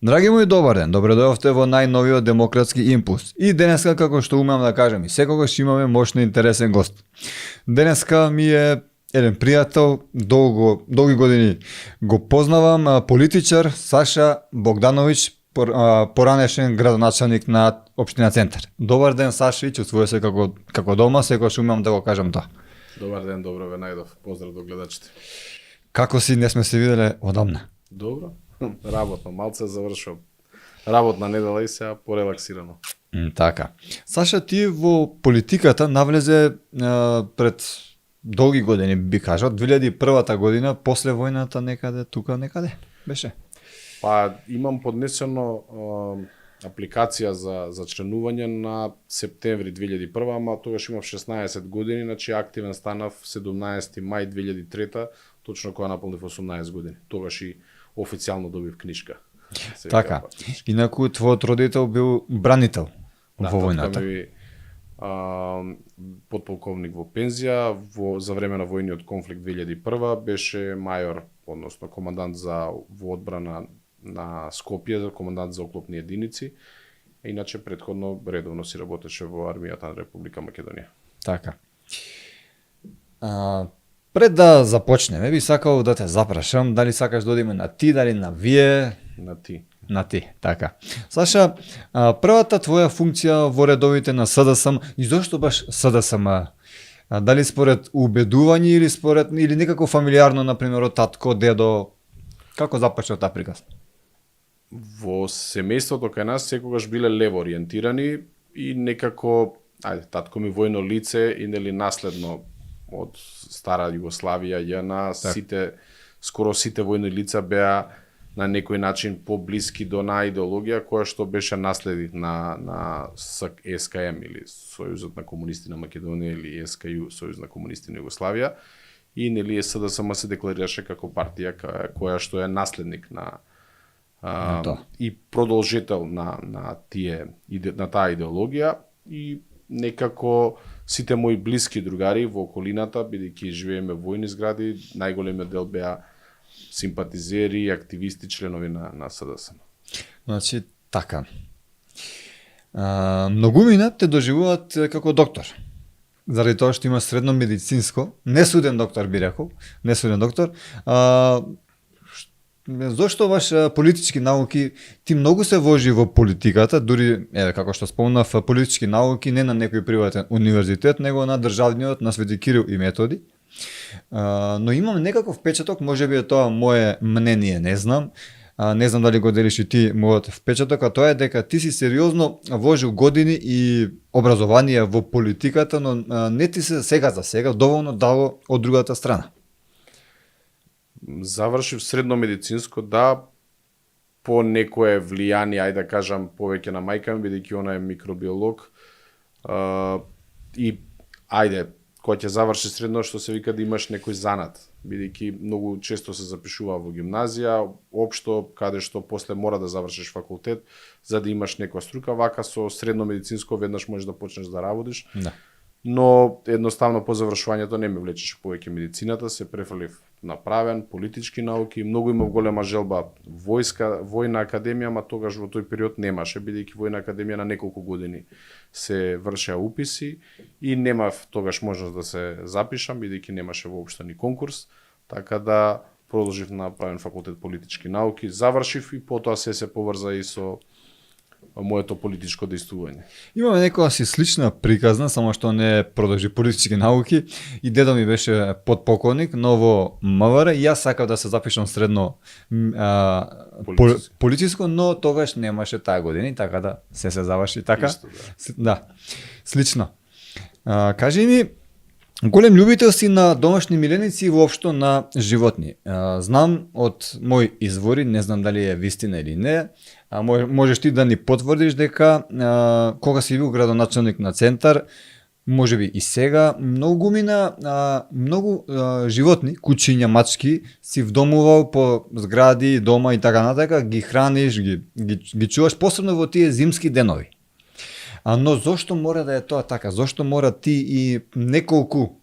Драги мои, добар ден, добре дојавте во најновиот демократски импулс. И денеска, како што умеам да кажам, и секогаш имаме мощно интересен гост. Денеска ми е еден пријател, долги години го познавам, политичар Саша Богдановиќ, поранешен градоначалник на општина Центар. Добар ден, Саша, и чувствувам се како дома, секогаш умеам да го кажам тоа. Добар ден, добро ве најдов. Поздрав до гледачите. Како си, не сме се виделе одамна? Добро. Работно, малце завршувам. Работна недела и сега порелаксирано. Така. Саша, ти во политиката навлезе пред долги години, би кажал, 2001 година, после војната некаде, тука некаде беше? Па имам поднесено апликација за членување на септември 2001, ама тогаш имав 16 години, значи активен станав 17 мај 2003, точно кога наполнив 18 години. Тогаш и официјално добив книжка. Така. Инаку твојот родител бил бранител во војната. Подполковник во пензија, за време на војниот конфликт 2001 беше мајор, односно командант во одбрана на Скопје, командант за оклопни единици. Иначе претходно редовно си работеше во армијата на Република Македонија. Така. Пред да започнеме, би сакал да те запрашам дали сакаш да одиме на ти, дали на вие? На ти. На ти, така. Саша, првата твоја функција во редовите на СДСМ, и зошто баш СДСМ? Дали според убедување или некако фамилиарно, например, од татко, дедо? Како започна таа приказ? Во семејството кај нас секогаш биле лево ориентирани и некако, татко ми војно лице и нели наследно од стара Југославија, JNA, скоро сите војни лица беа на некој начин поблиски до идеологија која што беше наследник на СКМ или Сојузот на комунисти на Македонија или СКЮ, Сојуз на комунисти на Југославија, и нели СДСМ се декларираше како партија која што е наследник на и продолжител на таа идеологија, и некако сите мои блиски другари во околината, бидејќи живееме во војни згради, најголемиот дел беа симпатизери, активисти, членови на СДСМ. Значи, така. Многумина те доживуваат како доктор. Заради тоа што има средно медицинско, несуден доктор би рекол, несуден доктор. Зошто баш политички науки, ти многу се вложи во политиката, дури, како што спомнав, политички науки не на некој приватен универзитет, него на државниот, на Свети Кирил и Методи. Но имам некаков впечаток, може би е тоа мое мнение, не знам дали го делиш и ти мојот впечаток, а тоа е дека ти си сериозно вложил години и образование во политиката, но не ти се сега за сега доволно дало од другата страна. Завршив средно медицинско, по некое влијание, да кажам, повеќе на мајка ми, бидејќи она е микробиолог. И кога ќе заврши средно, што се вика да имаш некој занат, бидејќи многу често се запишува во гимназија, општо, каде што после мора да завршиш факултет, за да имаш некоја струка, вака со средно медицинско веднаш можеш да почнеш да работиш. Да. Но едноставно по завршувањето не ме влечеше повеќе медицината, се префрлив на правен, политички науки, многу имав голема желба војна академија, ама тогаш во тој период немаше, бидејќи војна академија на неколку години се вршеа уписи и немав тогаш можност да се запишам, бидејќи немаше воопшто ни конкурс, така да продолжив на правен факултет политички науки, завршив и потоа се поврза и со моето политичко дејствување. Имаме некоја си слична приказна, само што не продолжи политички науки и дедо ми беше подполковник, но во МВР и јас сакав да се запишам средно политичко, но тогаш немаше таа години, така да се заврши така. Исто, Да, слично. Кажи ми, голем љубител си на домашни миленици и воопшто на животни. Знам од мои извори, не знам дали е вистина или не, можеш ти да ни потврдиш дека кога си бил градоначелник на Центар, може би и сега, многу животни, кучиња, мачки, си вдомувал по згради, дома и така натака, ги храниш, ги чуваш, посебно во тие зимски денови. Но зошто мора да е тоа така? Зошто мора ти и неколку,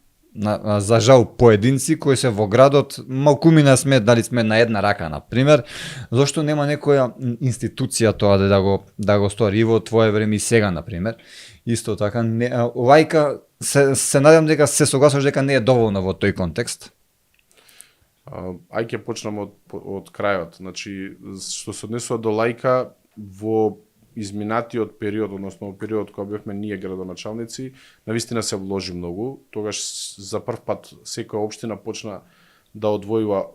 за жал, поединци кои се во градот, малкумина сме, дали сме на една рака, на пример, зошто нема некоја институција тоа да го стори и во твое време и сега, на пример? Исто така, лајка, се надам дека се согласуваш дека не е доволно во тој контекст. Ај ќе почнам од крајот. Значи, што се однесува до лајка, во изминатиот период, односно во периодот кога бевме ние градоначалници, навистина се вложи многу. Тогаш за прв пат секоја општина почна да одвојува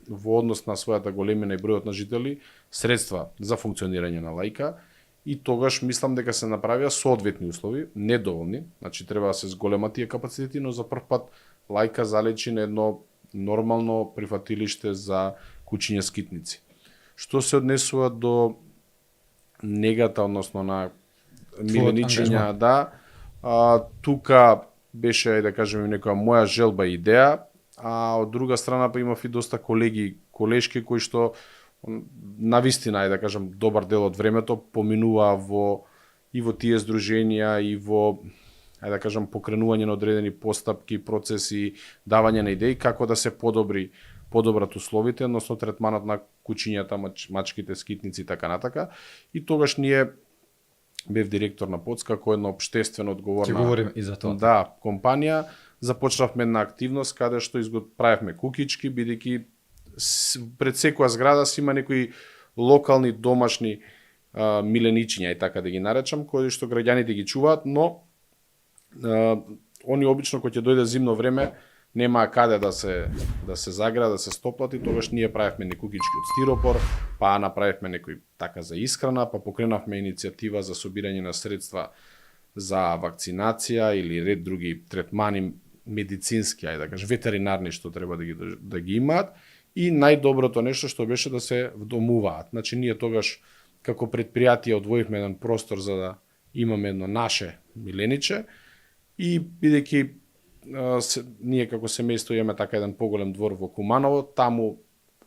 во однос на својата големина и бројот на жители средства за функционирање на лајка. И тогаш мислам дека се направија соодветни услови, недоволни, значи треба да се зголемат тие капацитети, но за прв пат лајка залечи на едно нормално прифатилиште за кучиња скитници. Што се однесува до негата, односно на миленичиња, да, тука беше, да кажеме, некоја моја желба и идеја, а од друга страна па имав и доста колешки кои што навистина е, да кажам, добар дел од времето поминува и во тие здруженија и во, да кажам, покренување на одредени постапки, процеси, давање на идеи како да се подобрат условите, односно третманот на кучињата, мачките, скитници и така натака. И тогаш ние бев директор на ПОЦ како една општествено одговорна, Ќе говориме и за тоа. Да, компанија, започнавме една активност каде што правевме кукички, бидејќи пред секоја зграда си има некои локални домашни миленичиња и така да ги наречам, кои што граѓаните ги чуваат, но они обично кога ќе дојде зимно време нема каде да се загреа, да се стоплат и тогаш ние правевме некукички од стиропор, па направивме некој така за исхрана, па покренавме иницијатива за собирање на средства за вакцинација или ред други третмани медицински, да кажем, ветеринарни што треба да ги имаат. И најдоброто нешто што беше да се вдомуваат. Значи, ние тогаш, како предпријатие, одвоивме еден простор за да имаме едно наше милениче и бидејќи ние како семејство имаме така еден поголем двор во Куманово, таму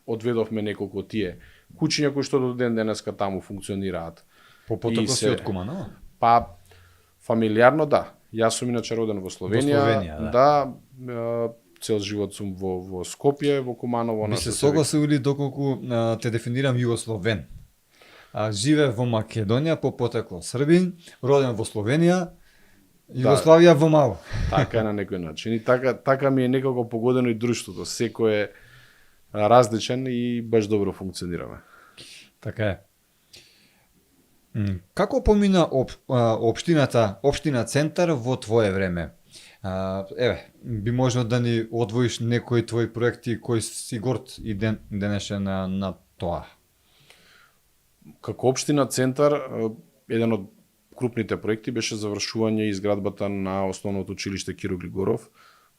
одведовме неколку тие кучиња кои што до ден денеска таму функционираат. По потоко си од Куманово? Па, фамилиарно да. Јас сум иначе роден во Словенија. Да, цел живот сум во Скопје, во Куманово. Би се согласил или доколку те дефинирам југословен. Живе во Македонија, по потекло Србин, роден во Словенија, Југославија во мало. Така е на некој начин. И така ми е некако погодено и друштвото. Секој е различен и баш добро функционираме. Така е. Како помина општина Центар во твое време? Би можел да ни одвоиш некои твои проекти кои си горд и денешен на тоа? Како општина Центар, еден од крупните проекти беше завршување и изградбата на основното училиште Киро Глигоров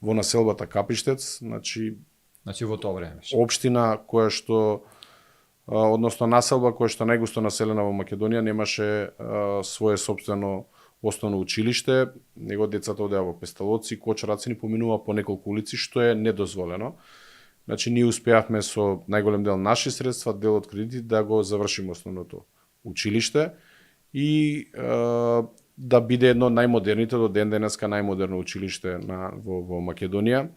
во населбата Капиштец, значи во тоа време. Општина која што односно населба која што најгусто населена во Македонија немаше свое сопствено основно училиште, него децата одеа во Песталоци, Кочарацини, поминува по неколку улици, што е недозволено. Значи, ние успеавме со најголем дел наши средства, дел од кредити, да го завршиме основното училиште и да биде едно најмодерните, до ден денеска најмодерно училиште во Македонија.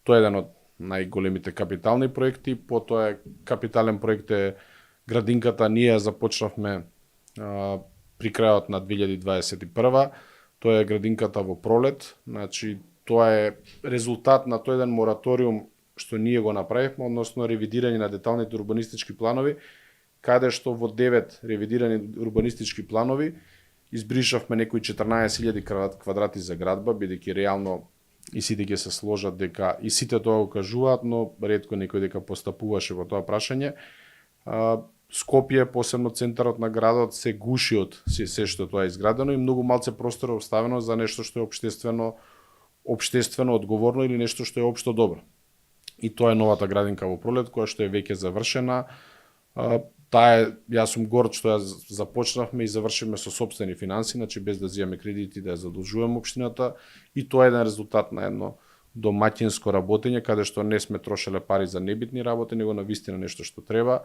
Тоа е еден од најголемите капитални проекти, потоа е капитален проект е градинката, ние започнавме при крајот на 2021. Тоа е градинката во Пролет, значи тоа е резултат на тој еден мораториум што ние го направивме, односно ревидирање на деталните урбанистички планови, каде што во 9 ревидирани урбанистички планови избришавме некои 14.000 квадрати за градба, бидејќи реално и сите ќе се сложат дека и сите тоа го кажуваат, но ретко некој дека постапуваше во тоа прашање. Скопје, посебно центарот на градот, се гуши од се што тоа е изградено и многу малце простор е оставено за нешто што е општествено одговорно или нешто што е општо добро. И тоа е новата градинка во Пролет, која што е веќе завршена. Јас сум горд што ја започнавме и завршиме со сопствени финанси, значи без да земеме кредити да ја задолжуваме општината, и тоа е еден резултат на едно домаќинско работење, каде што не сме трошеле пари за небитни работи, него на вистина нешто што треба.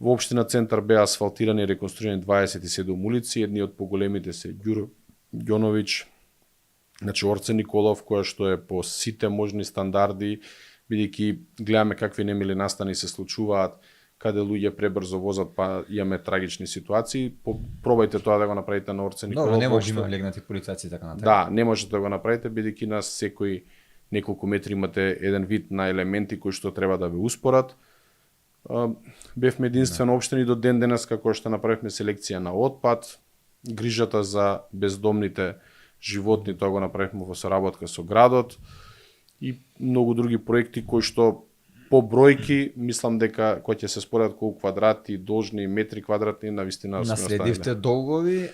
Во општина Центар беа асфалтирани и реконструирани 27 улици, едни од поголемите се Ѓуро Ѓоновиќ, значи Орце Николов, која што е по сите можни стандарди, бидејќи гледаме какви немили настани се случуваат, каде луѓе пребрзо возат, па имаме трагични ситуации. Пробајте тоа да го направите на Орце Николов. Добро, не може има легнати полицајци така натаму. Да, не можете да го направите, бидејќи на секои неколку метри имате еден вид на елементи кои што треба да ве успорат. Бевме единствена општина и до ден денес како што направивме селекција на отпад, грижата за бездомните животни, тоа го направивме во соработка со градот и многу други проекти кои што по бројки мислам дека кои ќе се според колку квадрати, должни метри квадратни, навистина наследивте долгови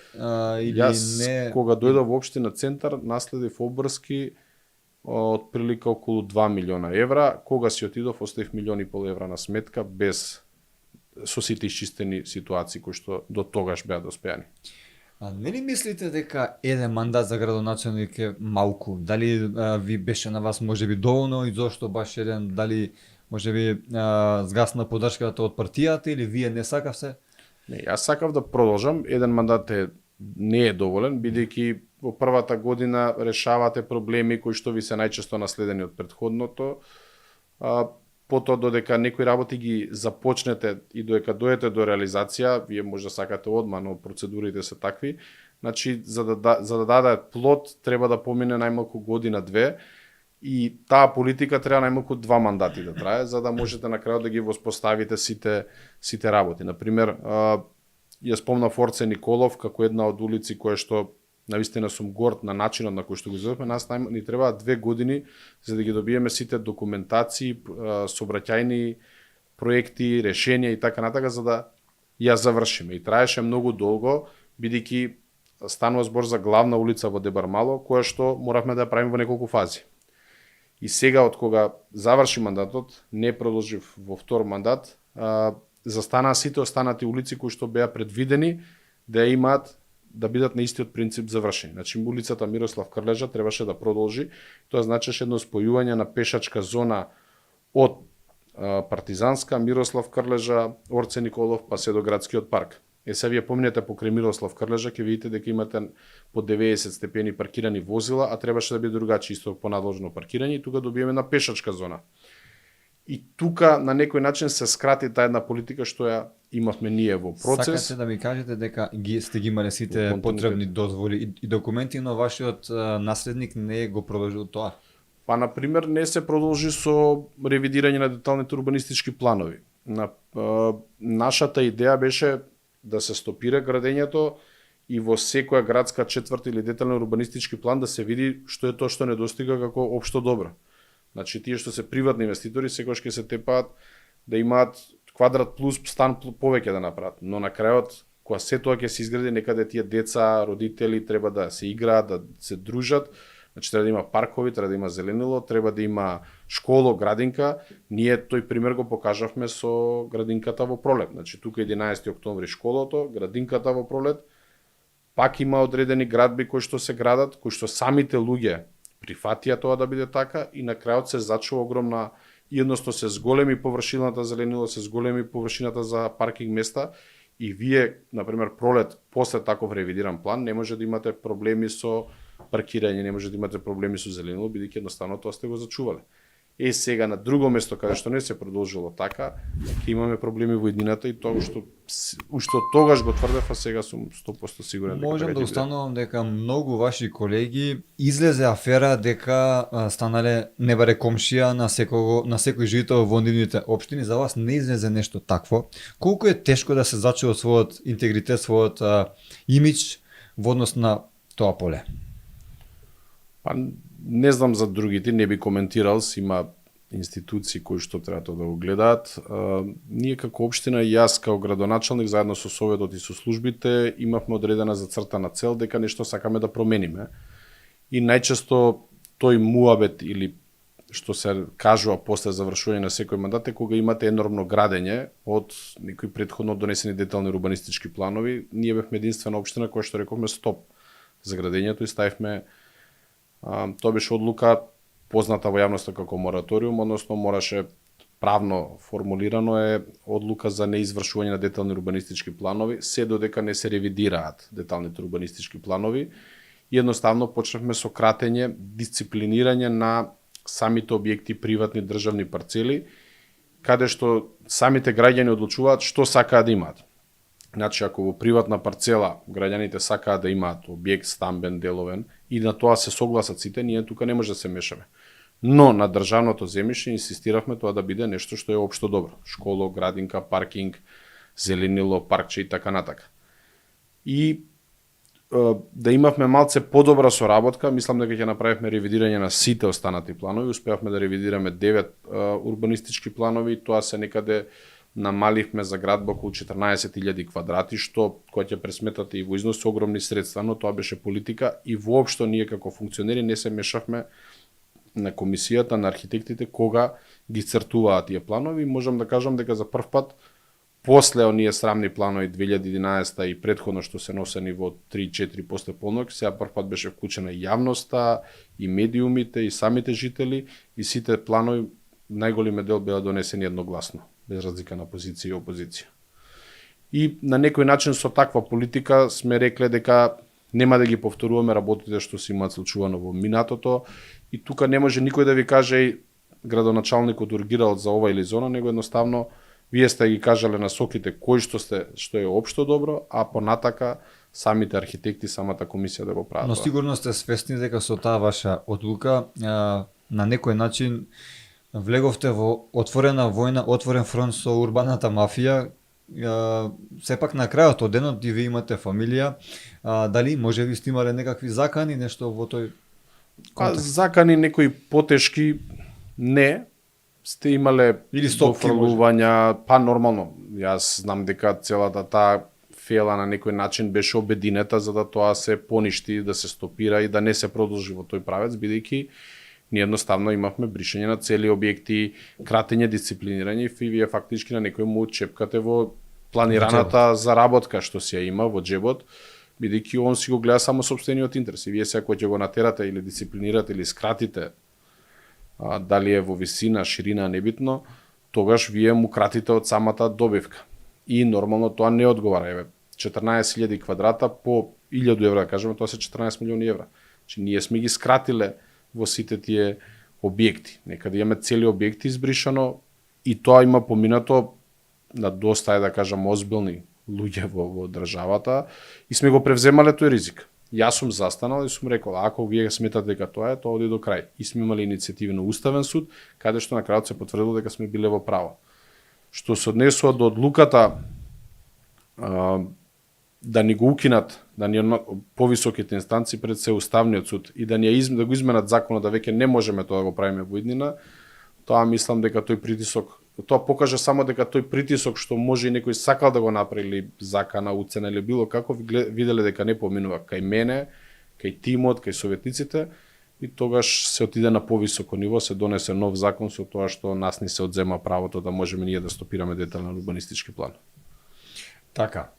или Јас, не? кога дојдов во општина Центар, наследив обврски од прилика околу 2 милиона евра. Кога си отидов, оставив 1,5 милиони евра на сметка без со сите исчистени ситуации кои што до тогаш беа доспеани. А не ли мислите дека еден мандат за градоначелник е малку? Дали ви беше на вас можеби доволно и зошто баш еден, дали можеби згасна поддршката од партијата или вие не сакавте? Не, јас сакав да продолжам. Еден мандат не е доволен, бидејќи во првата година решавате проблеми кои што ви се најчесто наследени од претходното. Потоа додека некои работи ги започнете и додека дојдете до реализација, вие може да сакате одма, но процедурите се такви. Значи, за да дадат плод, треба да помине најмалку година-две, и таа политика треба најмалку 2 мандати да трае, за да можете на крајот да ги воспоставите сите работи. Например, ја спомнав Орце Николов како една од улици која што навистина сум горд на начинот на кој што го изvedовме. Нас ни требаат 2 години за да ги добиеме сите документации, сообраќајни проекти, решенија и така натака, за да ја завршиме. И траеше многу долго, бидејќи станува збор за главна улица во Дебармало, која што моравме да ја правиме во неколку фази. И сега, од кога заврши мандатот, не продолжив во втор мандат, застанаа сите останати улици кои што беа предвидени да имаат да бидат на истиот принцип завршени. Значи, улицата Мирослав Крлежа требаше да продолжи. Тоа значеше едно спојување на пешачка зона од Партизанска, Мирослав Крлежа, Орце Николов, па се до градскиот парк. Сега вие поминете покрај Мирослав Крлежа, ќе видите дека имате по 90 степени паркирани возила, а требаше да биде другачи исто понадложно паркирање, и тука добиеме на пешачка зона. И тука на некој начин се скрати таа една политика што ја имавме ние во процес. Сакате да ми кажете дека сте ги имале сите потребни дозволи и документи, но вашиот наследник не го продолжил тоа? Па, например, не се продолжи со ревидирање на деталните урбанистички планови. Нашата идеја беше да се стопира градењето и во секоја градска четврт или детален урбанистички план да се види што е тоа што недостига како општо добро. Значи, тие што се приватни инвеститори секогаш ќе се тепаат да имаат квадрат плюс стан повеќе да направат. Но на крајот, кога се тоа ќе се изгради, некаде тие деца, родители треба да се играат, да се дружат. Значи, треба да има паркови, треба да има зеленило, треба да има школо, градинка. Ние тој пример го покажавме со градинката во Пролет. Значи, тука 11 октомври школото, градинката во Пролет. Пак има одредени градби кои што се градат, кои што самите луѓе прифатија тоа да биде така, и на крајот се зачува огромна, едносно се зголеми површината зеленило, се зголеми површината за паркинг места, и вие, например, Пролет, после таков ревидиран план, не може да имате проблеми со паркирање, не може да имате проблеми со зеленило, бидејќи едноставно тоа сте го зачувале. сега на друго место каде што не се продолжило така, ќе имаме проблеми во иднината и тоа уште тогаш го тврдев, а сега сум 100% сигурен дека Можам така да ќе биде. установам дека многу ваши колеги излезе афера дека станале не баре комшија на секој жител во нивните општини. За вас не излезе нешто такво. Колку е тешко да се зачува својот интегритет, својот имидж во однос на тоа поле? Па не знам за другите, не би коментирал, има институции кои што треба тоа да го гледаат. Ние како општина и јас како градоначалник заедно со советот и со службите имавме одредена зацртана цел дека нешто сакаме да промениме. И најчесто тој муабет или што се кажува после завршување на секој мандат е кога имате енормно градење од некои претходно донесени детални урбанистички планови. Ние бевме единствена општина која што рековме стоп за градењето и ставивме тоа беше одлука позната во јавноста како мораториум, односно мораше правно формулирано е одлука за неизвршување на детални урбанистички планови, се додека не се ревидираат деталните урбанистички планови. И едноставно почнавме со кратење, дисциплинирање на самите објекти, приватни државни парцели, каде што самите граѓани одлучуваат што сакаат да имаат. Значи, ако во приватна парцела граѓаните сакаат да имаат објект стамбен, деловен, и на тоа се согласат сите, ние тука не може да се мешаме. Но на државното земјиште инсистиравме тоа да биде нешто што е општо добро. Школо, градинка, паркинг, зеленило, паркче и така натака. И да имавме малце подобра соработка, мислам дека ќе направивме ревидирање на сите останати планови, успеавме да ревидираме 9 урбанистички планови, тоа се некаде намаливме за градба околу 14.000 квадрати, што кој ќе пресметате и во износ огромни средства, но тоа беше политика и воопшто ние како функционери не се мешавме на комисијата, на архитектите кога ги цртуваат тие планови. Можам да кажам дека за прв пат после оние срамни планови 2011 и претходно што се носени во 3-4 после полнок, сега прв пат беше вклучена и јавноста, и медиумите, и самите жители, и сите планови најголемиот дел беа донесени едногласно, без разлика на позиција и опозиција. И на некој начин со таква политика сме рекле дека нема да ги повторуваме работите што се имаат случувано во минатото и тука не може никој да ви каже градоначалникот ургирал за ова или зона, него едноставно вие сте ги кажале насоките кој што е општо добро, а понатака самите архитекти, самата комисија да го прават. Но сигурно сте свесни дека со таа ваша одлука на некој начин влеговте во отворена војна, отворен фронт со урбаната мафија. Сепак на крајот од денот и ви имате фамилија, дали може би сте имале некакви закани, нешто во тој контекст? Закани некои потешки не, сте имале или стопки дофрлувања, па нормално. Јас знам дека целата таа фела на некој начин беше обединета за да тоа се поништи, да се стопира и да не се продолжи во тој правец, бидејќи ние едноставно имавме бришење на цели објекти, кратење, дисциплинирање и вие фактички на некој му чепкате во планираната заработка што си ја има во джебот, бидејќи он си го гледа само сопствениот интерес. И вие сега кој ќе го натерате или дисциплинирате или скратите, дали е во висина, ширина, небитно, тогаш вие му кратите од самата добивка. И нормално тоа не одговара. Еве, 14.000 квадрата по 1.000 евра, да кажеме, тоа се 14 милиони евра. Значи, ние сме ги скратиле во сите тие објекти. Некаде имаме цели објекти избришано и тоа има поминато на доста, да кажам, озбилни луѓе во државата и сме го превземале тој ризик. Јас сум застанал и сум рекол, ако вие сметате дека тоа е, тоа оди до крај. И сме имали иницијативи на Уставен суд, каде што на крајот се потврдило дека сме биле во право. Што се однесува до одлуката да ни го укинат, да ни повисоките инстанции пред се Уставниот суд и да да го изменат законот да веќе не можеме тоа да го правиме во иднина, тоа мислам дека тој притисок, тоа покажа само дека тој притисок што може и некој сакал да го направи или закана, уцена или било како, виделе дека не поминува кај мене, кај тимот, кај советниците и тогаш се отиде на повисоко ниво, се донесе нов закон со тоа што нас ни се одзема правото да можеме ние да стопираме детален урбанистички план. Така.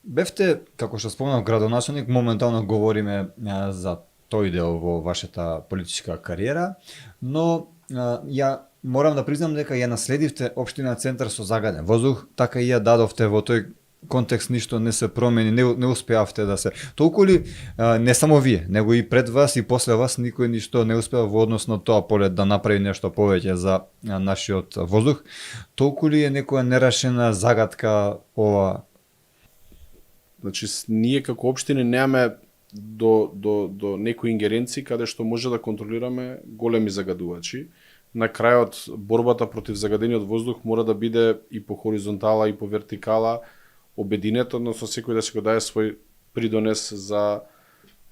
Бевте, како што спомнав, градоначалник, моментално говориме за тој дел во вашата политичка кариера, но ја морам да признам дека ја наследивте општина Центар со загаден воздух, така и ја дадовте во тој контекст ништо не се промени, не успеавте да се. Толку ли не само вие, него и пред вас и после вас никој ништо не успеа во однос на тоа полет да направи нешто повеќе за нашиот воздух? Толку ли е некоја нерешена загадка ова? Значи, ние како општини немаме до некои ингеренции каде што може да контролираме големи загадувачи. На крајот, борбата против загадениот воздух мора да биде и по хоризонтала и по вертикала обединет, односно секој да си го даде свој придонес за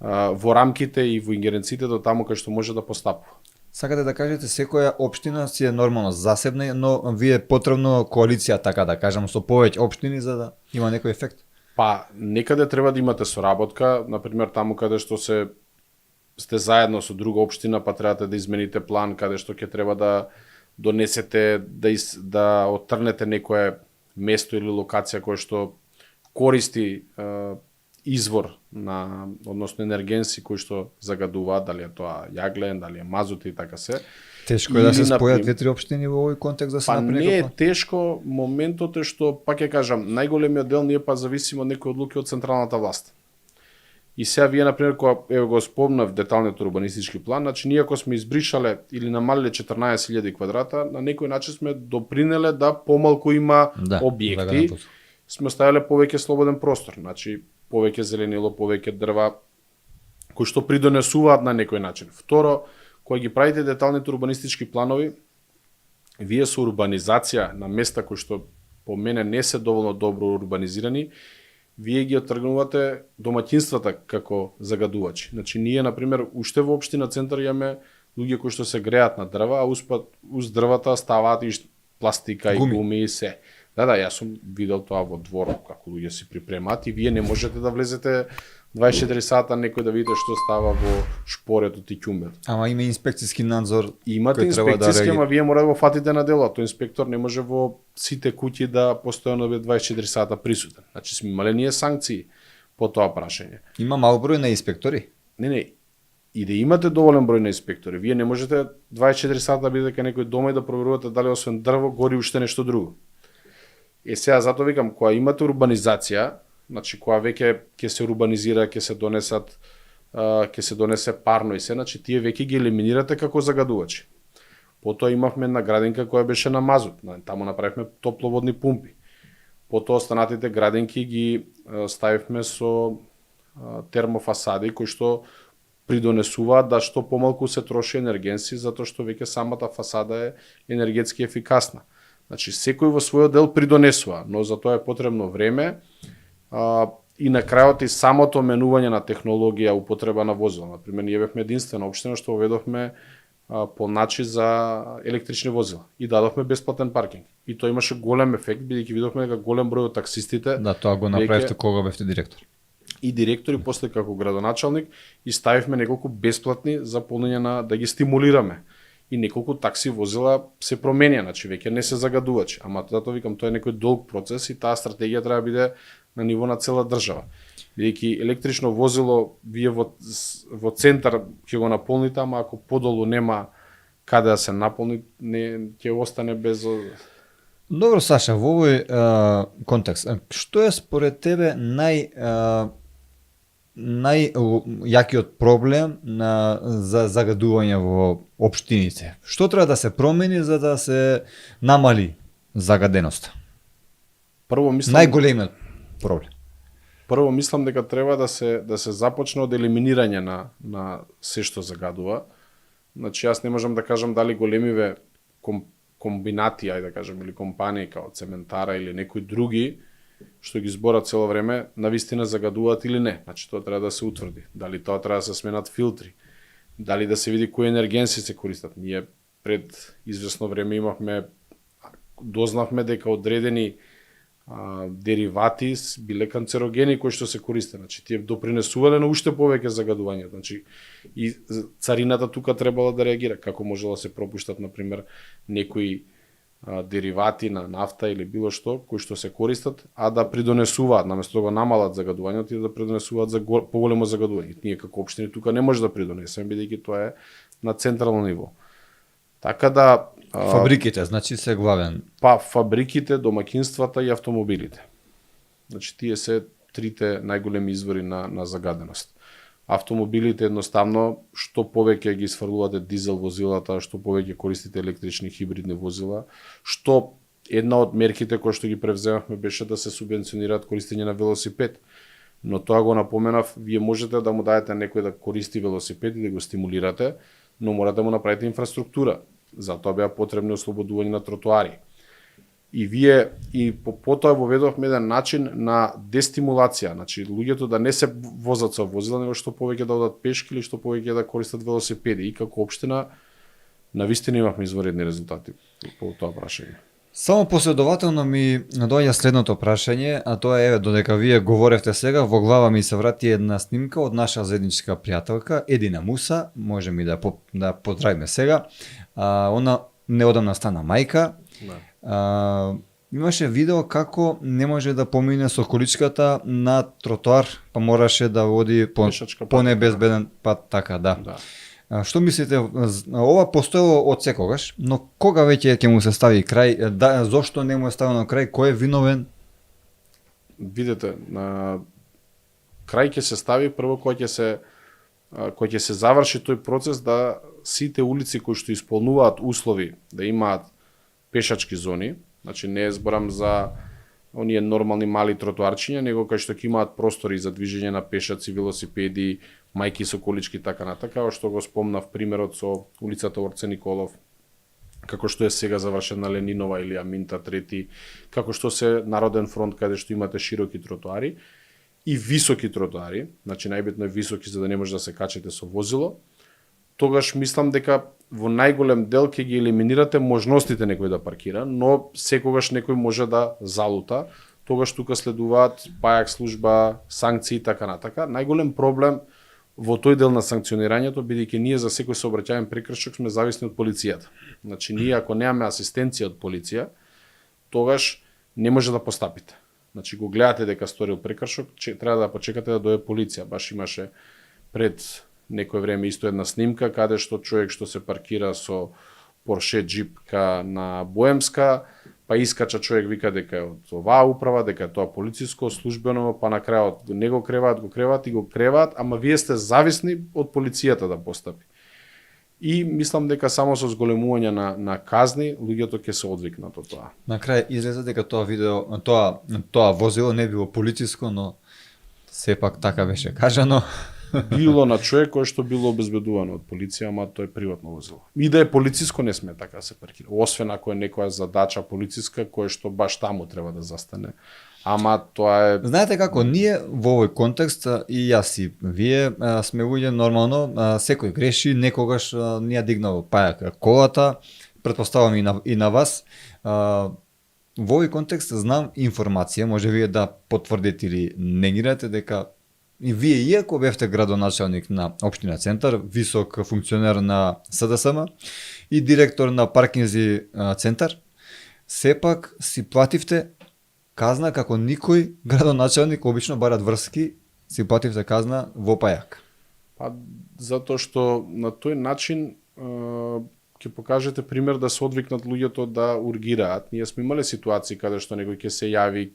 во рамките и во ингеренциите до таму кај што може да постапува. Сакате да кажете секоја општина си е нормално засебна, но вие е потребно коалиција, така да кажам, со повеќе општини за да има некој ефект? Па, некаде треба да имате соработка, например таму каде што сте заедно со друга општина, па требате да измените план каде што ќе треба да донесете, да оттрнете некое место или локација кој што користи извор на, односно енергенси кои што загадуваат, дали е тоа јаглен, дали е мазут и така се. Тешко е да се спојат две-три општини во овој контекст да се направи некој план? Па не е тешко, моментот е што, пак ќе кажам, најголемиот дел ние па зависиме од некои одлуки од централната власт. И сега вие, например, кога го спомнав деталниот урбанистички план, значи ние ако сме избришале или намалиле 14.000 квадрата, на некој начин сме допринеле да помалку има објекти, сме ставиле повеќе слободен простор, значи повеќе зеленило, повеќе дрва, кои што придонесуваат на некој начин. Второ, кога ги правите деталните урбанистички планови, вие со урбанизација на места кои што по мене не се доволно добро урбанизирани, вие ги отргнувате домаќинствата како загадувачи. Значи ние например уште во општина Центар имаме луѓе кои што се греат на дрва, а уз дрвата ставаат и пластика и гуми и се. Да, јас сум видел тоа во двор како луѓе се припремаат и вие не можете да влезете 24 сата некој да видите што става во шпоретот и ќумбето. Ама има инспекцијски надзор. Имате инспекцијски, ама вие мора да го фатите на дело. Тој инспектор не може во сите куќи да постојано биде 24 сата присутен. Значи сме имале ние санкции по тоа прашање. Има мал број на инспектори? Не. И да имате доволен број на инспектори, вие не можете 24 сата да бидете кај некој дома и да проверувате дали освен дрво гори уште нешто друго. Сега затоа викам, кога имате урбанизација, значи кога веќе ќе се урбанизира, ќе се донесе парно и се, значи тие веќе ги елиминирате како загадувачи. Потоа имавме една градинка која беше на мазут, таму направивме топловодни пумпи. Потоа останатите градинки ги ставивме со термофасади кои што придонесуваат да што помалку се троши енергенси, затоа што веќе самата фасада е енергетски ефикасна. Значи, секој во својот дел придонесува, но за тоа е потребно време и на крајот и самото менување на технологија, употреба на возила. Например, ние бевме единствена општина што воведовме полначи за електрични возила и дадовме бесплатен паркинг. И тоа имаше голем ефект, бидејќи видовме дека голем број од таксистите... Да, тоа го направивте кога бевте директор. И директори, после како градоначалник, и ставивме неколку бесплатни за полнење да ги стимулираме. И неколку такси возила се променија, значи веќе не се загадувачи. Ама затоа викам, тоа е некој долг процес и таа стратегија треба да биде на ниво на цела држава. Бидејќи електрично возило вие во центар ќе го наполните, ама ако подолу нема каде да се наполни, ќе остане без... Добро, Саша, во овој контекст, што е според тебе најјакиот проблем за загадување во општините? Што треба да се промени за да се намали загаденоста? Прво мислам најголемиот проблем. Прво мислам дека треба да се започне од елиминирање на се што загадува. Значи јас не можам да кажам дали големиве комбинати, ајде да кажам, или компании као цементара или некои други што ги зборат цело време, навистина загадуваат или не. Значи тоа треба да се утврди. Дали тоа треба да се сменат филтри, дали да се види кои енергенси се користат. Ние пред извесно време дознавме дека одредени деривати биле канцерогени кои што се користат. Значи тие допринесувале на уште повеќе загадување. Значи и царината тука требала да реагира. Како можело да се пропуштат, например, некои деривати на нафта или било што кои што се користат, а да придонесуваат, наместо да го намалат загадувањето, и да придонесуваат за поголемо загадување. Ние како општини тука не може да придонесеме, бидејќи тоа е на централно ниво. Така да фабриките, значи се главен. Па фабриките, домаќинствата и автомобилите. Значи тие се трите најголеми извори на загаденост. Автомобилите едноставно, што повеќе ги сфрлувате дизел возилата, што повеќе користите електрични хибридни возила, што една од мерките кои што ги превземавме беше да се субвенционираат користење на велосипед. Но тоа го напоменав, вие можете да му дадете некој да користи велосипед и да го стимулирате, но морате да му направите инфраструктура. Затоа беа потребни ослободување на тротоари. И вие и потоа воведовме еден начин на дестимулација, значи луѓето да не се возат со возила, него што повеќе да одат пешки или што повеќе да користат велосипеди. И како општина навистина имавме изваредни резултати по тоа прашање. Само последователно ми доаѓа следното прашање, а тоа е, додека вие говоревте сега, во глава ми се врати една снимка од наша заедничка пријателка Едина Муса, можеме да поздравиме сега. Она неодамна стана мајка. Да. Имаше видео како не може да помине со количката на тротоар, па мораше да води по небезбеден пат, така да. Што мислите, ова постоело од секогаш, но кога веќе ќе му се стави крај, зошто не му е ставено крај, кој е виновен? Видете, на крај ќе се стави прво кој ќе се заврши тој процес да сите улици кои што исполнуваат услови да имаат пешачки зони, значи не зборам за оние нормални мали тротоарчиња, него кај што ќе имаат простори за движење на пешаци, велосипеди, мајки со колички така натака, што го спомнав примерот со улицата Орце Николов, како што е сега завршена Ленинова или Аминта трети, како што се Народен фронт каде што имате широки тротоари и високи тротоари, значи најбитно е високи за да не може да се качите со возило, тогаш мислам дека во најголем дел ќе ги елиминирате можностите некој да паркира, но секогаш некој може да залута, тогаш тука следуваат пајак служба, санкции и така натака. Најголем проблем во тој дел на санкционирањето, бидејќи ние за секој сообраќајен прекршок сме зависни од полицијата. Значи ние ако немаме асистенција од полиција, тогаш не може да постапите. Значи го гледате дека сторил прекршок, треба да почекате да дојде полиција. Баш имаше пред некој време исто една снимка каде што човек што се паркира со Порше джипка на Боемска, па искача човек вика дека е од оваа управа, дека е тоа полициско, службено, па на крајот не го креваат, ама вие сте зависни од полицијата да постапи. И мислам дека само со зголемување на казни, луѓето ќе се одвикнат од тоа. На крај излезе дека тоа видео, тоа возило не било полициско, но сепак така беше кажано. Било на човек кој што било обезбедувано од полиција, ама тоа е приватно возило. И да е полициско не сме така се паркира. Освен ако е некоја задача полициска која што баш таму треба да застане. Ама тоа е... Знаете како, ние во овој контекст, и јас и вие, сме луѓе нормално, секој греши, некогаш ни ја дигнал пајак колата, претпоставам и на вас. Во овој контекст знам информација, може вие да потврдите или негирате дека и вие, иако бевте градоначалник на Општина Центар, висок функционер на СДСМ и директор на Паркинзи Центар, сепак си плативте казна како никој градоначалник, обично барат врски, си плативте казна во пајак. Па, затоа што на тој начин ќе покажете пример да се одвикнат луѓето да ургираат. Ние сме имале ситуации каде што некој ќе се јави,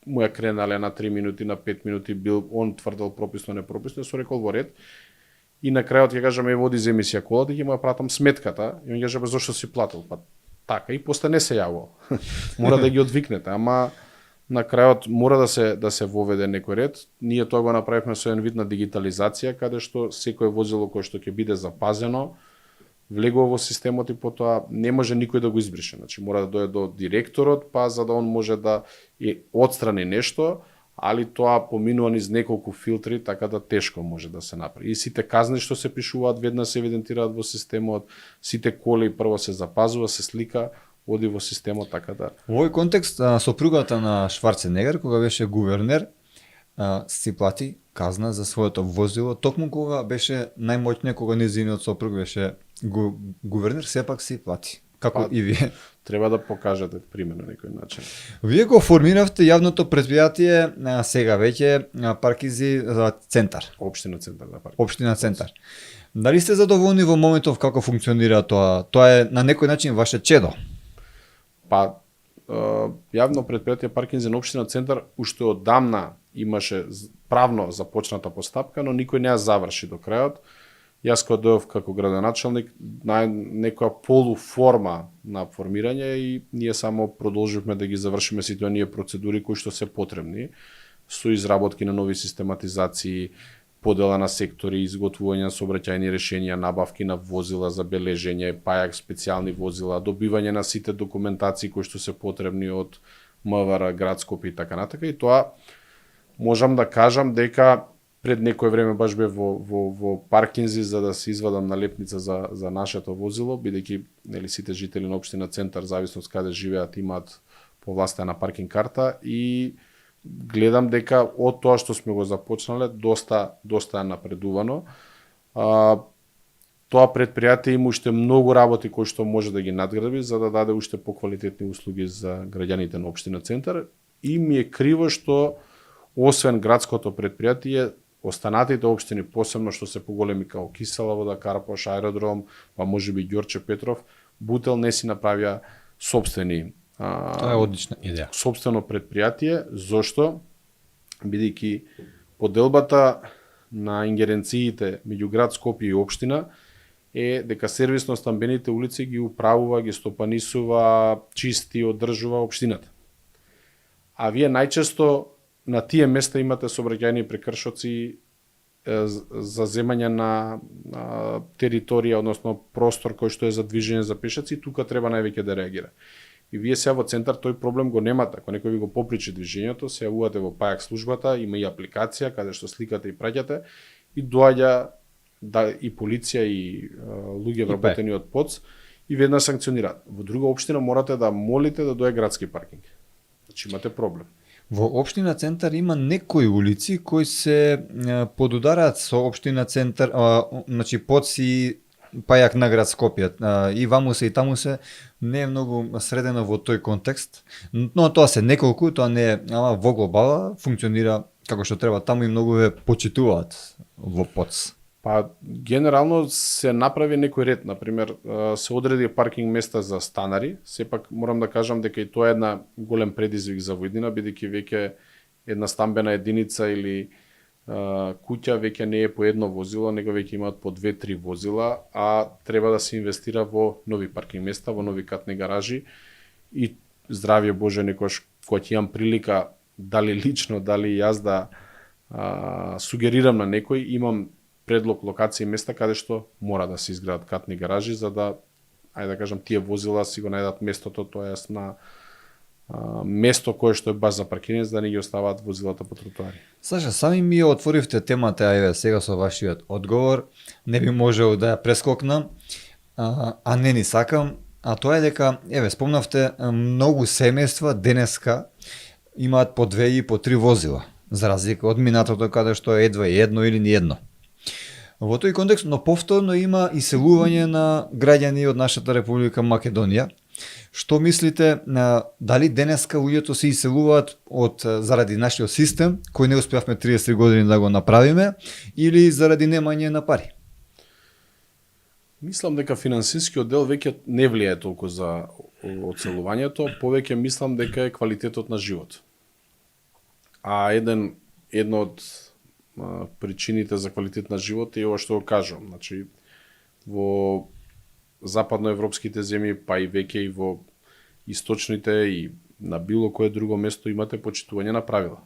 му ја кренале на 3 минути, на 5 минути, бил он тврдел прописно, не прописно, со рекол во ред. И на крајот ќе кажаме води за емисија колата, ќе му ја пратам сметката, и он ќе кажа зошто си платил, па така и после не се јавувал. Мора да ги одвикнете, ама на крајот мора да се воведе некој ред. Ние тоа го направивме со еден вид на дигитализација, каде што секој возило кое што ќе биде запазено, влегува во системот и потоа не може никој да го избрише. Значи мора да дојде до директорот, па за да он може да отстрани нешто, али тоа поминува низ неколку филтри, така да тешко може да се направи. И сите казни што се пишуваат веднаш се евидентираат во системот, сите коли прво се запазува, се слика, оди во системот, така да. Во овој контекст, сопругата на Шварценегер, кога беше гувернер, си плати казна за своето возило, токму кога беше најмоќниот, кога нејзиниот сопруг беше гувернер, сепак си плати. Како и вие. Треба да покажете пример на некој начин. Вие го формиравте јавното предпријатие сега веќе Паркинзи Центар. Општина Центар, да, Паркинзи. Општина Центар. Дали сте задоволни во моментов како функционира тоа? Тоа е на некој начин ваше чедо? Па, јавно предпријатие Паркинзи на општина Центар уште одамна имаше правно започната постапка, но никој не ја заврши до крајот. Јас кога дојдов како градоначалник на некоја полуформа на формирање и ние само продолживме да ги завршиме сите оние процедури кои што се потребни со изработки на нови систематизации, подела на сектори, изготвување на сообраќајни решенија, набавки на возила за бележење, пајак специјални возила, добивање на сите документации кои што се потребни од МВР, град Скопје и така натака. И тоа можам да кажам дека пред некој време баш бев во Паркинзи за да се извадам налепница за нашето возило, бидејќи нели сите жители на општина Центар, зависно од каде живеат, имаат повластена паркинг карта и гледам дека од тоа што сме го започнале доста е напредувано. Тоа предпријатие има уште многу работи кои што може да ги надгради за да даде уште поквалитетни услуги за граѓаните на општина Центар и ми е криво што освен градското предпријатие останатите општини, посебно што се поголеми како Кисела вода, Карпош, Аеродром, па можеби Ѓорче Петров, Бутел не си направија сопствени Тоа е одлична идеја. Сопствено предпријатие, зошто? Бидејќи поделбата на ингеренциите меѓу град Скопје и општина е дека сервисно стамбените улици ги управува, ги стопанисува, чисти, одржува општината. А вие најчесто на тие места имате сообраќајни прекршоци за земање на територија, односно простор кој што е за движење за пешаци, тука треба највеќе да реагира. И вие сега во Центар тој проблем го немате. Ако некој ви го попричи движењето, се јавувате во пајак службата, има и апликација каде што сликате и праќате и доаѓа и полиција и луѓе вработени од ПОЦ и веднаш санкционираат. Во друга општина морате да молите да дое градски паркинг. Значи имате проблем. Во општина Центар има некои улици кои се подудараат со општина Центар, значи ПОЦ и пајак на град Скопје. И ваму се и таму се не е многу средено во тој контекст, но тоа се неколку, тоа не е, ама во глобала функционира како што треба, таму и многу ве почитуваат во ПОЦ. Па генерално се направи некој ред, например се одреди паркинг места за станари, сепак морам да кажам дека и тоа е една голем предизвик за Војдина, бидејќи веќе една стамбена единица или куќа веќе не е по едно возило, него веќе имаат по 2-3 возила, а треба да се инвестира во нови паркинг места, во нови катни гаражи и здравје Боже некош кога ќе имам прилика, дали лично, дали јас да сугерирам на некој, имам предлог локации места каде што мора да се изградат катни гаражи за да, ајде да кажам, тие возила си го најдат местото, тоа е на место кое што е баш за паркирање, за да не ги оставаат возилата по тротоари. Саша, сами ми ја отворивте темата, ајде сега со вашиот одговор, не би можел да ја прескокнам, а не ни сакам, а тоа е дека, спомнавте, многу семејства денеска имаат по 2 и по 3 возила, за разлика од минатото каде што едва едно или ни едно. Во тој контекст, но повторно има иселување на граѓани од нашата Република Македонија. Што мислите, дали денеска луѓето се иселуваат заради нашиот систем, кој не успеавме 30 години да го направиме, или заради немање на пари? Мислам дека финансискиот дел веќе не влијае толку за одселувањето, повеќе мислам дека е квалитетот на живот. А едно од причините за квалитет на живот е ова што го кажам. Значи, во западноевропските земји, па и веќе и во источните и на било кое друго место имате почитување на правила.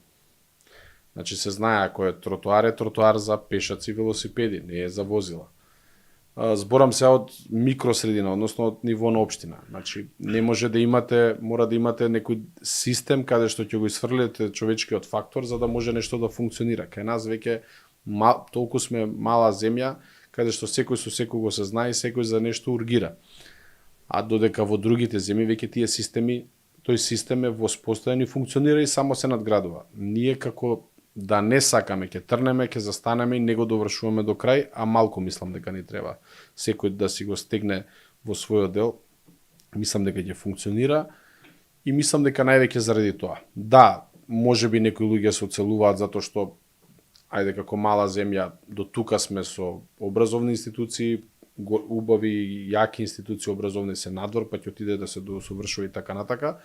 Значи се знае, ако е тротоар за пешаци и велосипеди, не е за возила. Зборам се од микросредина, односно од ниво на општина. Значи, не може да имате, мора да имате некој систем каде што ќе го исфрлите човечкиот фактор за да може нешто да функционира. Кај нас веќе толку сме мала земја, каде што секој со секого се знае и секој за нешто ургира. А додека во другите земји веќе тие системи, тој систем е воспоставен и функционира и само се надградува. Ние како да не сакаме, ќе трнеме, ќе застанеме и не го довршуваме до крај, а малку мислам дека ни треба секој да си го стегне во својот дел. Мислам дека ќе функционира и мислам дека највеќе заради тоа. Да, можеби некои луѓе се оцелуваат затоа што ајде како мала земја до тука сме со образовни институции, убави јаки институции образовни се надвор, па ќе отиде да се досовршува и така натака.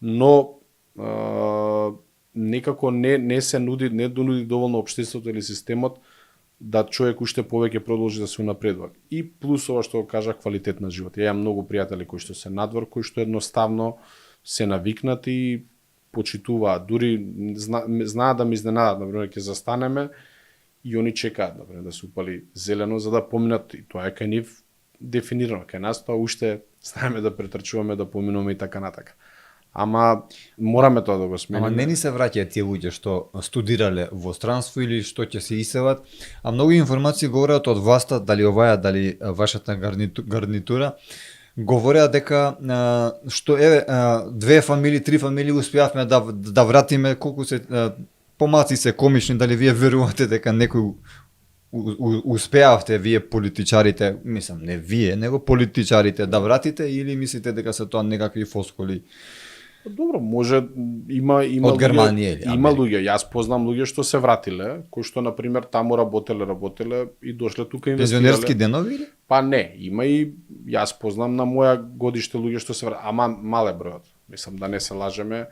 но некако не се нуди, не донуди доволно општеството или системот да човек уште повеќе продолжи да се унапредува. И плюс ова што кажа квалитет на живот. Ја имам многу пријатели кои што се надвор, кои што едноставно се навикнати и почитуваат. Дури знаат да ме изненадат, например, ќе застанеме и они чекаат, например, да се упали зелено за да поминат, и тоа е кај нив дефинирано. Кај нас тоа уште знаеме да претрчуваме, да поминуваме и така натака. Ама мораме тоа да го смениме. Ама не ни се враќаат тие луѓе што студирале во странство или што ќе се иселат, а многу информации говорат од власта, дали оваа, дали вашата гарнитура, говореа дека што еве 2 фамилии, 3 фамилии успеавме да вратиме, колку се помалци се комични, дали вие верувате дека некој успеавте вие политичарите, мислам не вие, него политичарите да вратите, или мислите дека се тоа некакви фоскули? Добро, може има од Германија или има луѓе, јас познам луѓе што се вратиле, кои што на пример таму работеле и дошле тука инвестирале. Пензионерски денови или? Па не, има и јас познам на моја годиште луѓе што се вратиле, ама мале бројот. Мислам да не се лажеме,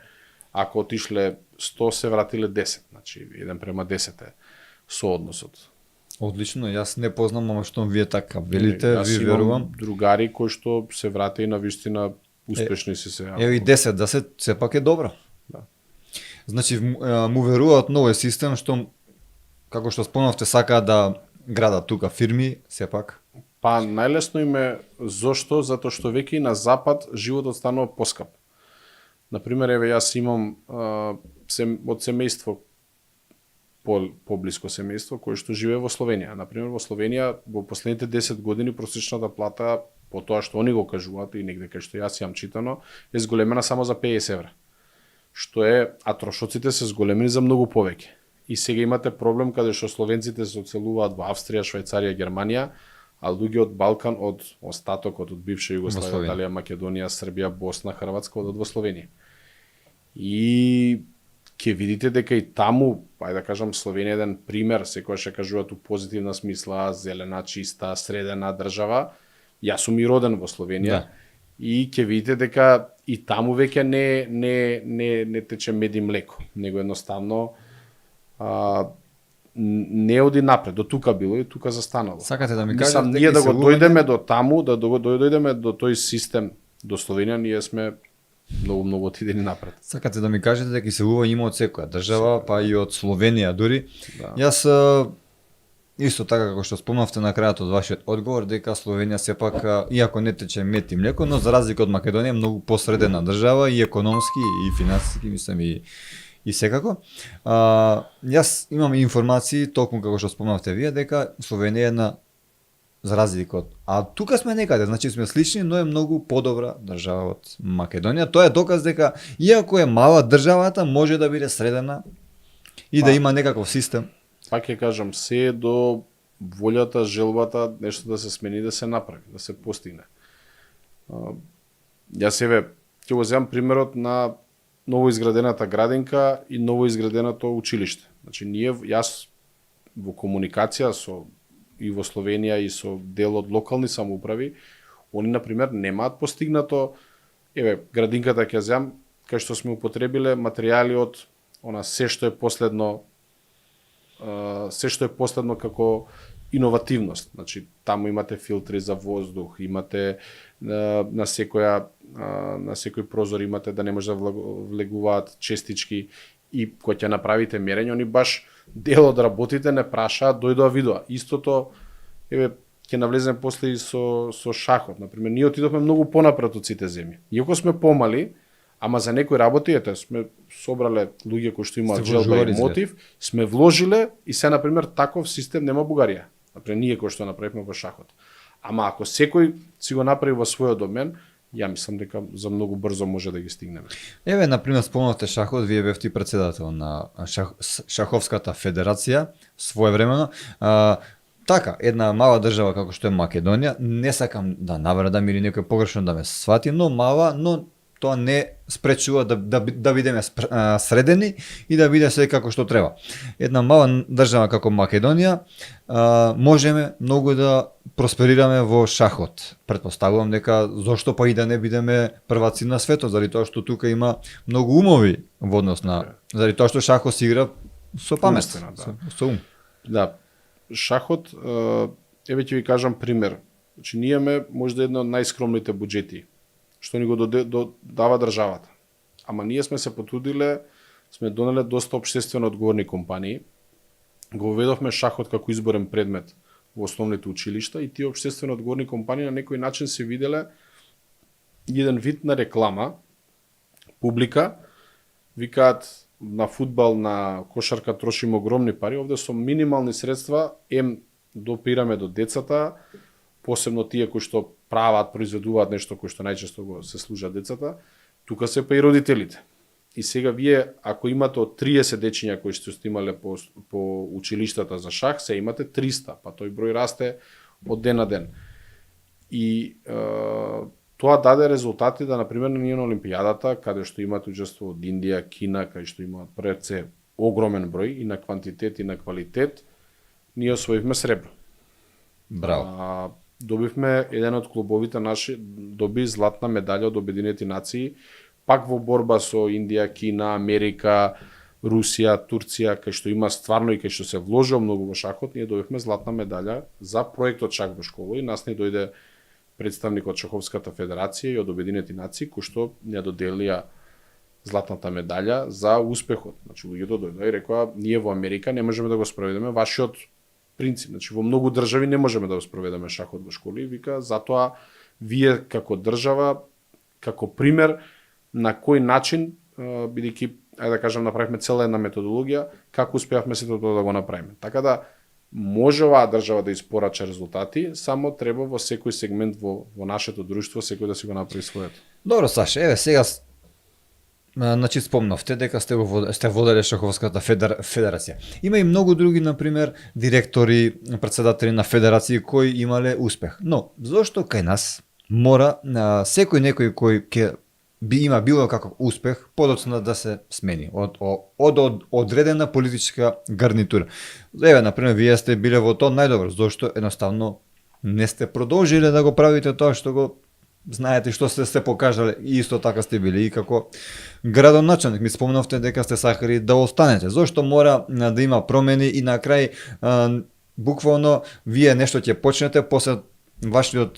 ако отишле 100 се вратиле 10, значи 1:10 е соодносот. Одлично, јас не познам, ама што вие така велите, ви верувам. Јас имам другари кои што се врати и на вистина успешни се. Еви 10 сепак е добро. Да. Значи му веруваат новој систем што, како што спомнавте, сакаат да градат тука фирми, сепак. Па најлесно им е зошто? Затоа што веќе и на запад животот станува поскап. Например, еве јас имам од семејство поблиско семејство кој што живее во Словенија. Например, во Словенија во последните 10 години просечната плата, по тоа што они го кажуваат и негде кај што јас јам читано, е зголемена само за 50 евра. Што е, а трошоците се зголемени за многу повеќе. И сега имате проблем каде што словенците се оцелуваат во Австрија, Швајцарија, Германија, а луѓе од Балкан, од остатокот од бивша Југославија, Италија, Македонија, Србија, Босна, Хрватска одат во Словенија. И ќе видите дека и таму, ајде да кажам, Словенија е еден пример, секогаш ќе кажуваат у позитивна смисла, зелена, чиста, средена држава. Јас сум и роден во Словенија. Да. И ќе видите дека и таму веќе не тече мед и млеко, него едноставно не оди напред, до тука било и тука застанало. Сакате да ми кажете ние да го дојдеме до таму, да дојдеме до тој систем до Словенија, ние сме многу отидени напред. Сакате да ми кажете дека се ува има од секоја држава, па и од Словенија дури. Да. Јас исто така како што спомнавте на крајот од вашиот одговор, дека Словенија сепак, иако не тече мед и млеко, но за разлика од Македонија многу посредена држава и економски и финансиски, мислам и секако. Јас имам информации, токму како што спомнавте вие, дека Словенија е една за разлика од... А тука сме некаде, значи сме слични, но е многу подобра држава од Македонија. Тоа е доказ дека, иако е мала државата, може да биде средена и да има некаков систем. Пак ќе кажам, се е до волјата, желбата, нешто да се смени, да се направи, да се постигне. Јас еве, ќе го земам примерот на новоизградената градинка и новоизграденото училиште. Значи, јас во комуникација и во Словенија и со дел од локални самоуправи, они, например, немаат постигнато, еве, градинката ќе земам, кај што сме употребиле материјали од се што е последно како иновативност. Значи, таму имате филтри за воздух, имате на секој прозор имате да не може да влегуваат честички, и кога ќе направите мерење, они баш дел од работите не прашаат, дојдоа видоа. Истото, еве, ќе навлеземе после и со шахот. Например, ние отидовме многу понапред од сите земји. Иако сме помали, ама за некои работи, ете, сме собрале луѓе кои што имаат желба и мотив, сме вложиле и се, например, таков систем нема Бугарија. Например, ние кои што направивме во шахот. Ама ако секој си го направи во својот домен, ја мислам дека за многу брзо може да ги стигнеме. Еве, например, спомнавте шахот, вие бевте председател на Шаховската федерација своевремено. Така, една мала држава како што е Македонија, не сакам да навредам или некој погрешно да ме свати, но мала, но тоа не спречува да бидеме средени и да биде се како што треба. Една мала држава како Македонија можеме многу да просперираме во шахот. Претпоставувам дека зошто па и да не бидеме прваци на светот, заради тоа што тука има многу умови во однос на заради тоа што шахот се игра со памет, со ум. Да, шахот, еве ќе ви кажам пример. Значи, ние имаме можда едно од најскромните буџети, што ни го дава државата. Ама ние сме се потрудиле, сме донеле доста општествено одговорни компании, го введовме шахот како изборен предмет во основните училишта и тие општествено одговорни компании на некој начин се виделе еден вид на реклама, публика, викаат на фудбал, на кошарка трошиме огромни пари, овде со минимални средства допираме до децата, посебно тие кои што прават, произведуваат нешто кој што најчесто го се служат децата, тука се па и родителите. И сега вие, ако имате од 30 дечиња кои што сте имале по училиштата за шах, се имате 300, па тој број расте од ден на ден. И тоа даде резултати да, например, на ние на Олимпијадата, каде што имате учество од Индија, Кина, каде што имаат пред огромен број и на квантитет и на квалитет, ние освоивме сребро. Браво. Добивме еден од клубовите наши, доби златна медаља од Обединети нации, пак во борба со Индија, Кина, Америка, Русија, Турција, кај што има стварно и кај што се вложил многу во шахот, ние добивме златна медаља за проектот Шах во школа и нас не дојде представник од Шаховската федерација и од Обединети нации, кој што ја доделија златната медаља за успехот. Значи, луѓето дојдоа и рекоа, ние во Америка не можеме да го спроведеме вашиот принцип. Значи, во многу држави не можеме да го спроведеме шахот во школи, вика, затоа вие како држава, како пример, на кој начин, бидејќи, ајде да кажам, направивме цела една методологија, како успеавме сето тоа да го направиме. Така да, може оваа држава да испорача резултати, само треба во секој сегмент во нашето друштво, секој да си го направи своето. Добро, Саша, еве сега значи спомнавте дека сте воделе Шаховската федерација. Има и многу други, например, директори, претседатели на федерации кои имале успех. Но зошто кај нас мора секој некој кој има било каков успех подоцна да се смени од одредена политичка гарнитура. Еве, например, вие сте биле во тоа најдобро, зошто едноставно не сте продолжиле да го правите тоа што го знаете, што сте се покажале, и исто така сте били и како градоначалник. Ми спомнавте дека сте сакали да останете. Зошто мора да има промени и на крај буквално вие нешто ќе почнете, после вашиот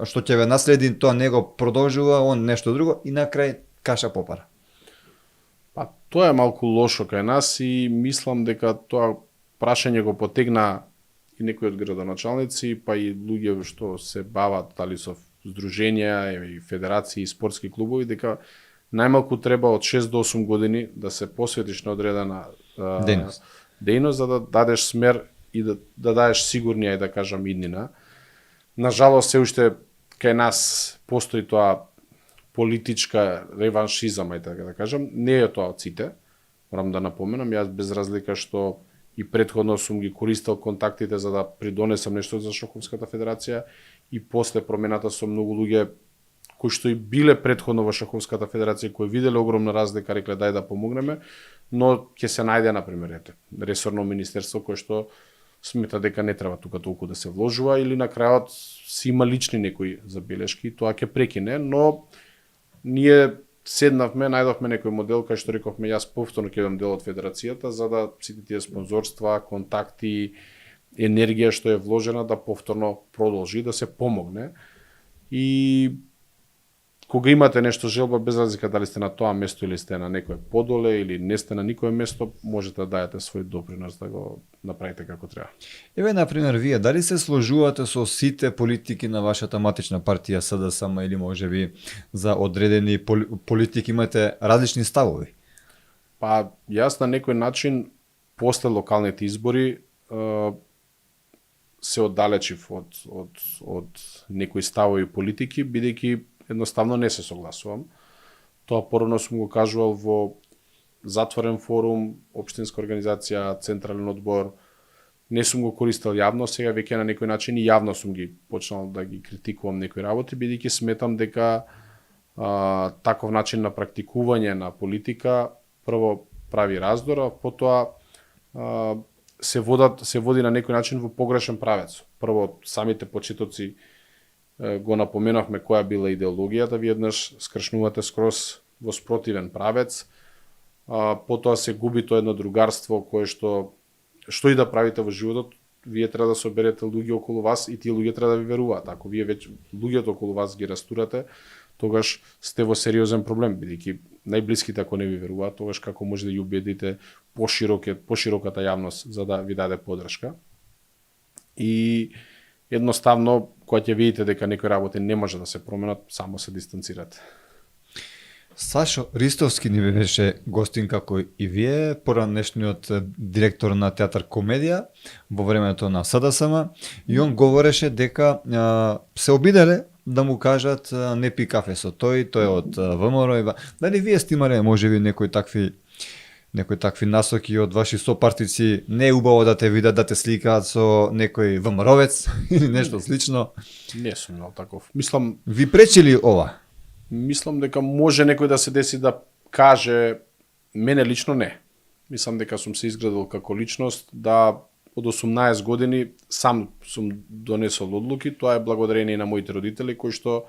што ќе ве наследи, тоа не го продолжува, он нешто друго и на крај каша попара. Па тоа е малку лошо кај нас и мислам дека тоа прашање го потегна и некои од градоначалници, па и луѓе што се бават дали со здруженија и федерации и спортски клубови, дека најмалку треба од 6 до 8 години да се посветиш на одредена дејност за да дадеш смер и да дадеш сигурнија и да кажам иднина. На жалост се уште кај нас постои тоа политичка реваншизам, ајде така да кажам, не е тоа од сите. Морам да напоменам, јас без разлика што и претходно сум ги користел контактите за да придонесам нешто за Шаховската федерација и после промената со многу луѓе кои што и биле претходно во Шаховската федерација, кои виделе огромна разлика, рекле дај да помогнеме, но ќе се најде, например, ресорно министерство кое што смета дека не треба тука толку да се вложува или на крајот си има лични некои забелешки, тоа ќе прекине, но ние седнавме, најдовме некој модел кај што рековме јас повторно ќе бидам дел од федерацијата за да сите тие спонзорства, контакти, енергија што е вложена да повторно продолжи да се помогне. И кога имате нешто желба, без разлика дали сте на тоа место или сте на некое подоле или не сте на никое место, можете да дајете свој допринос да го направите како треба. Еве, например, вие дали се сложувате со сите политики на вашата матична партија СДСМ или можеби за одредени политики имате различни ставови? Па, јас на некој начин после локалните избори се оддалечив од некои ставови политики, бидејќи едноставно не се согласувам. Тоа порано сум го кажувал во затворен форум, општинска организација, централен одбор. Не сум го користел јавно, сега веќе на некој начин и јавно сум ги почнал да ги критикувам некои работи, бидејќи сметам дека таков начин на практикување на политика прво прави раздор, а потоа се води на некој начин во погрешен правец. Прво самите почетоци го напоменавме која била идеологијата, вие еднаш скршнувате скроз во спротивен правец, потоа се губи тоа едно другарство кое што и да правите во животот, вие треба да соберете луѓе околу вас и тие луѓе треба да ви веруваат. Ако вие веќе луѓето околу вас ги растурате, тогаш сте во сериозен проблем, бидејќи најблиските ако не ви веруваат, тогаш како може да ја убедите пошироката јавност за да ви даде поддршка. И едноставно, кога ќе видите дека некои работи не може да се променат, само се дистанцирате. Сашо Ристовски ни беше гостин како и вие, поранешниот директор на театар Комедија во времето на СДСМ, и он говореше дека се обиделе да му кажат не пи кафе со тој е од ВМРО. Дали вие сте имале можеби некои такви насоки од ваши сопартици, не е убаво да те видат, да те сликаат со некој ВМРО-вец или нешто слично? Не сум имал таков. Ви пречили ова? Мислам дека може некој да се деси да каже, мене лично не. Мислам дека сум се изградил како личност, да од 18 години сам сум донесол одлуки, тоа е благодарение на моите родители кои што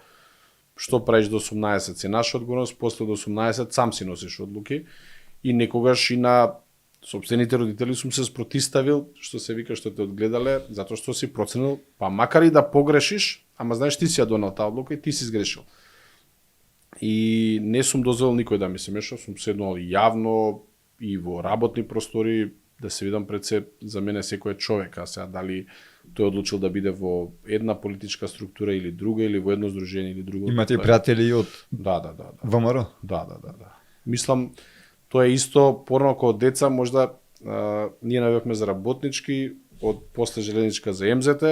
правиш до 18 си наша одговорност, после до 18 сам си носиш одлуки и некогаш и на сопствените родители сум се спротиставил, што се вика што те одгледале, затоа што си проценил, па макар и да погрешиш, ама знаеш ти си ја донел таа одлука и ти си сгрешил. И не сум дозволил никој да ми се меша, сум седнал јавно и во работни простори, да се видам пред се, за мене секој е човек, а сега дали тој одлучил да биде во една политичка структура или друга, или во едно здружение или друго. Имате пријатели од Да. ВМРО? Да. Мислам, тоа е исто порано кога деца, можда ние навивавме за работнички, од после железничка за МЗТ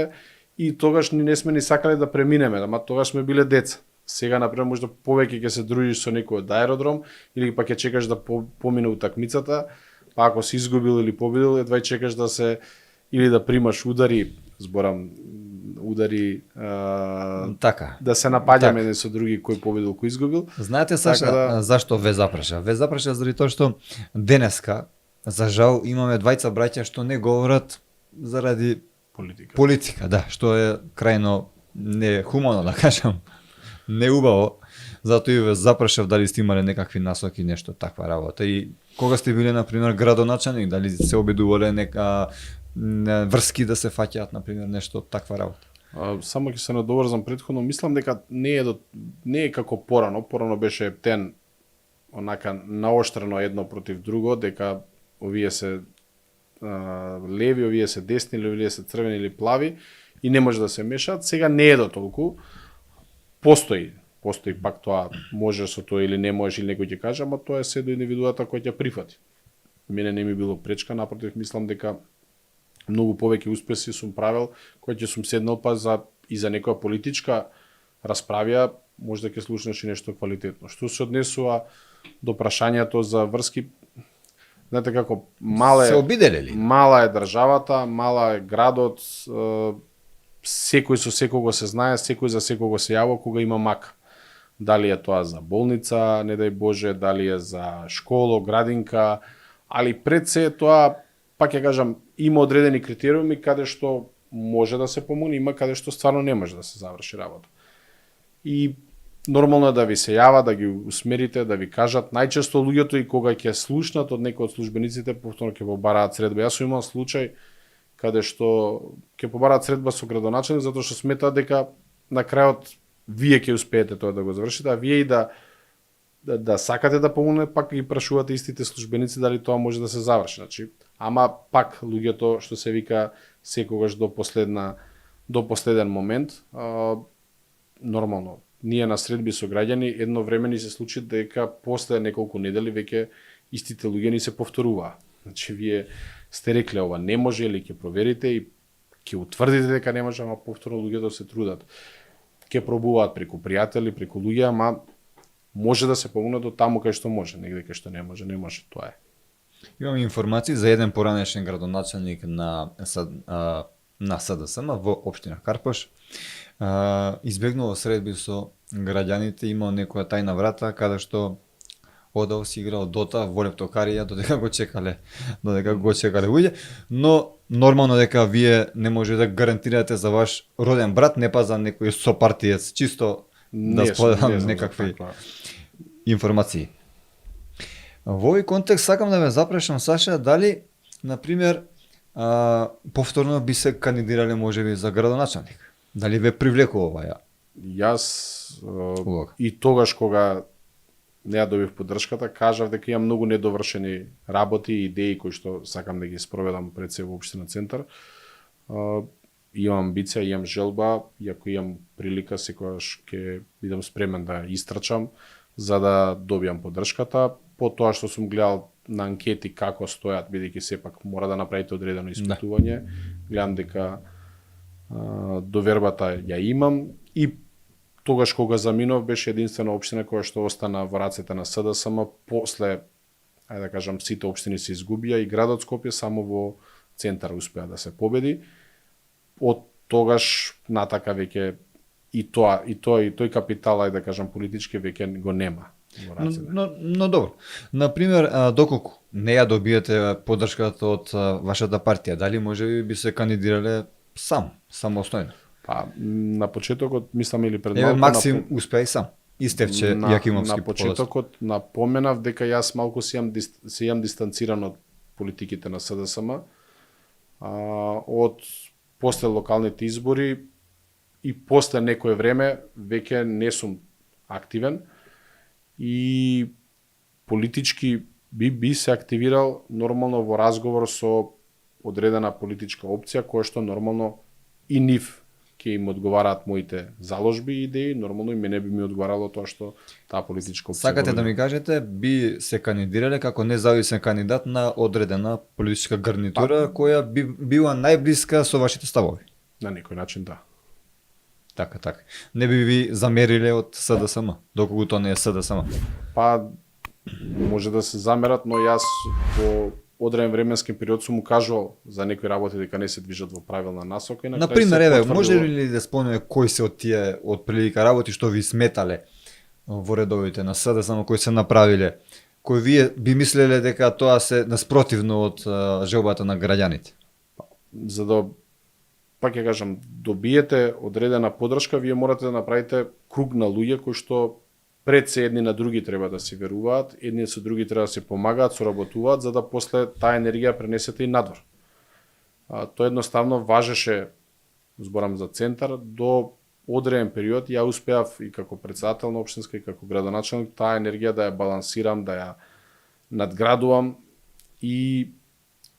и тогаш не сме ни сакале да преминеме, ама тогаш сме биле деца. Сега, например, можда повеќе ќе се дружиш со некој од аеродром или па ќе чекаш да помине утакмицата, па ако си изгубил или победил, едва чекаш да се или да примаш удари, така. Да се напаѓаме со други кој победил, кој изгубил. Знаете, Саша, зашто ве запраша? Ве запраша заради тоа што денеска, за жал, имаме двајца браќа што не говорат заради политика, да, што е крајно нехумано, да кажам. Не убаво, затоа и ве запрашав дали сте имале некакви насоки, нешто таква работа. И кога сте биле, например, градоначалник, дали се обидувале нека врски да се фаќаат, например, нешто таква работа? Само ќе се надоврзам претходно, мислам дека не е како порано. Порано беше ептен онака наоштрено едно против друго, дека овие се леви, овие се десни, или овие се црвени или плави и не може да се мешаат. Сега не е до толку. Постои пак тоа, може со тоа или не можеш или некој ќе каже, ама тоа е се до индивидуата кој ќе прифати. Мене не ми било пречка, напротив, мислам дека многу повеќе успеси сум правил, кој ќе сум седнал па за некоја политичка расправија, може да ќе слушнеш и нешто квалитетно. Што се однесува до прашањето за врски, знаете како, се обиделе ли? Мала е државата, мала е градот, секој со секого се знае, секој за секого се јава кога има мака. Дали е тоа за болница, не дај Боже, дали е за школо, градинка, али пред се тоа, пак ја кажам, има одредени критериуми каде што може да се помогне, има каде што стварно не може да се заврши работа. И нормално е да ви се јава, да ги усмерите, да ви кажат. Најчесто луѓето и кога ќе слушнат од некој од службениците, повторно ќе побараат средба. Јас сум имал случај каде што ќе побараат средба со градоначалник затоа што сметаат дека на крајот вие ќе успеете тоа да го завршите, а вие и да сакате да помогнете, пак ги прашувате истите службеници дали тоа може да се заврши. Значи, ама пак луѓето што се вика секогаш до последен момент, нормално. Ние на средби со граѓани едно време ни се случи дека после неколку недели веќе истите луѓе ни се повторуваа. Значи, вие сте рекле ова не може или ќе проверите и ќе утврдите дека не може, ама повторно луѓето се трудат. Ќе пробуваат преку пријатели, преку луѓе, ама може да се помогне до таму кај што може, негде кај што не може, тоа е. Имам информации за еден поранешен градоначалник на СДСМ во општина Карпаш. Избегнува средби со граѓаните имал некоја тајна врата каде што одел си играл Дота, во лептокарија, додека го чекале луѓе, но нормално дека вие не може да гарантирате за ваш роден брат, не па за некој сопартиец, чисто да споделам некакви информации. Во овој контекст сакам да ве запрашам, Саша, дали, например, повторно би се кандидирале можеби за градоначалник? Дали ве привлекува ја? Јас и тогаш кога не ја добив поддршката, кажав дека имам многу недовршени работи и идеи кои што сакам да ги спроведам пред се во општина Центар. Имам амбиција, имам желба, и ако имам прилика, секогаш ќе бидам спремен да истрчам за да добијам поддршката. По тоа што сум гледал на анкети како стојат, бидејќи сепак мора да направите одредено испитување, гледам дека довербата ја имам и тогаш кога заминав беше единствена општина која што остана во рацете на СДСМ после, ајде да кажам, сите општини се изгубија и градот Скопје само во Центар успеа да се победи. Од тогаш натака веќе и тој капитал, ајде да кажам, политички веќе го нема во рацете. Но добро. Например, доколку не ја добиете поддршката од вашата партија, дали можеби би се кандидирале самостојно? Па, на почетокот, мислам или пред малку... Максим успеа и сам. И Стефче Јакимовски. На почетокот напоменав дека јас малку се јам дистанциран од политиките на СДСМ. Од после локалните избори и после некое време веќе не сум активен и политички би се активирал нормално во разговор со одредена политичка опција која што нормално и нив ќе им одговараат моите заложби и идеи, нормално и мене би ми одговарало тоа што таа политичка опција. Сакате да ми кажете, би се кандидирале како независен кандидат на одредена политичка гарнитура која би била најблиска со вашите ставови? На некој начин, да. Така. Не би ви замериле од СДСМ, доколку тоа не е СДСМ? Па, може да се замерат, но јас во одреден временски период сум му кажувал за некои работи дека не се движат во правилна насока и на крај например, еве, може ли да спомнеме кои се од тие од прилика работи што ви сметале во редовите на СДСМ кои се направиле, кои вие би мислеле дека тоа се наспротивно од желбата на граѓаните? За да, пак ја кажам, добиете одредена поддршка, вие морате да направите круг на луѓе кои што пред се едни на други треба да си веруваат, едни со други треба да се помагаат, соработуваат, за да после таа енергија пренесете и надвор. Тоа едноставно важеше, зборам за Центар, до одреден период ја успеав и како председател на општинска и како градоначалник таа енергија да ја балансирам, да ја надградувам и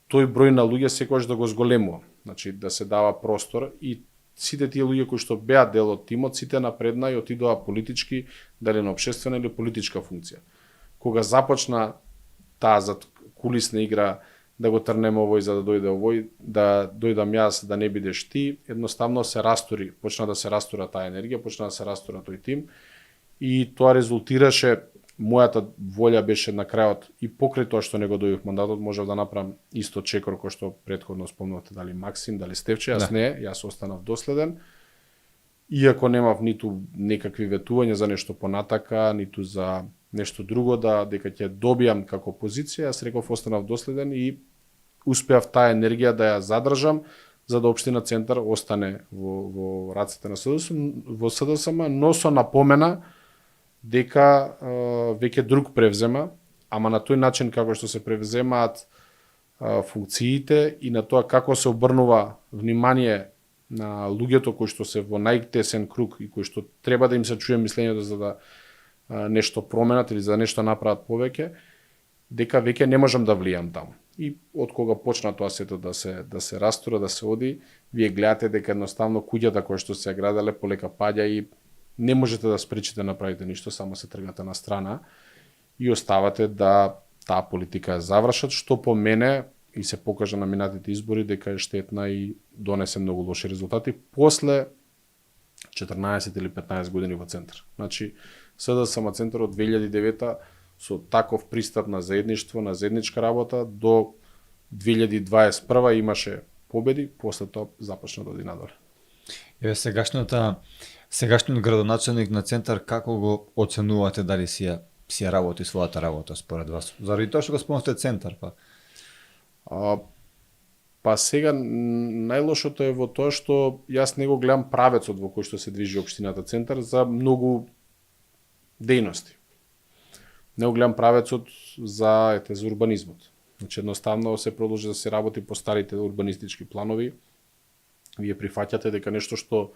тој број на луѓе секогаш да го зголемувам. Значи да се дава простор и сите тие луѓе кои што беа дел од тимот, сите напредна и отидоа политички, дали на општествена или политичка функција. Кога започна таа задкулисна игра да го трнеме овој за да дојде овој, да дојдам јас, да не бидеш ти, едноставно се растури, почна да се растура таа енергија, почна да се растура тој тим и тоа резултираше, мојата волја беше на крајот и покрај тоа што не го добив мандатот, можев да направам исто чекор кој што претходно спомнавте, дали Максим, дали Стефче, јас не, јас останав доследен. Иако немав ниту некакви ветувања за нешто понатака, ниту за нешто друго дека ќе добијам како позиција, јас реков останав доследен и успеав таа енергија да ја задржам за да општина Центар остане во рацете на СДСМ, но со напомена дека веќе друг превзема, ама на тој начин како што се превземаат функциите и на тоа како се обрнува внимание на луѓето кои што се во најтесен круг и кои што треба да им се чуе мислењето за да нешто променат или за да нешто направат повеќе, дека веќе не можам да влијам таму. И од кога почна тоа сето да се растура, да се оди, вие гледате дека едноставно куќата која што се граделе полека паѓа и не можете да спречите да направите ништо, само се тргате на страна и оставате да таа политика ја завршат, што по мене и се покажа на минатите избори дека е штетна и донесе многу лоши резултати после 14 или 15 години во Центар. Значи, СДСМ Центар од 2009 со таков пристап на заедништво, на заедничка работа до 2021 имаше победи, после тоа започна да оди надоле. Еве сегашниот градоначелник на Центар, како го оценувате, дали си ја работи својата работа според вас? Заради тоа што го спомнавте Центар, па. Па сега најлошото е во тоа што јас не го гледам правецот во кој што се движи општината Центар за многу дејности. Не го гледам правецот за урбанизмот. Значи едноставно се продолжи да се работи по старите урбанистички планови. Вие прифаќате дека нешто што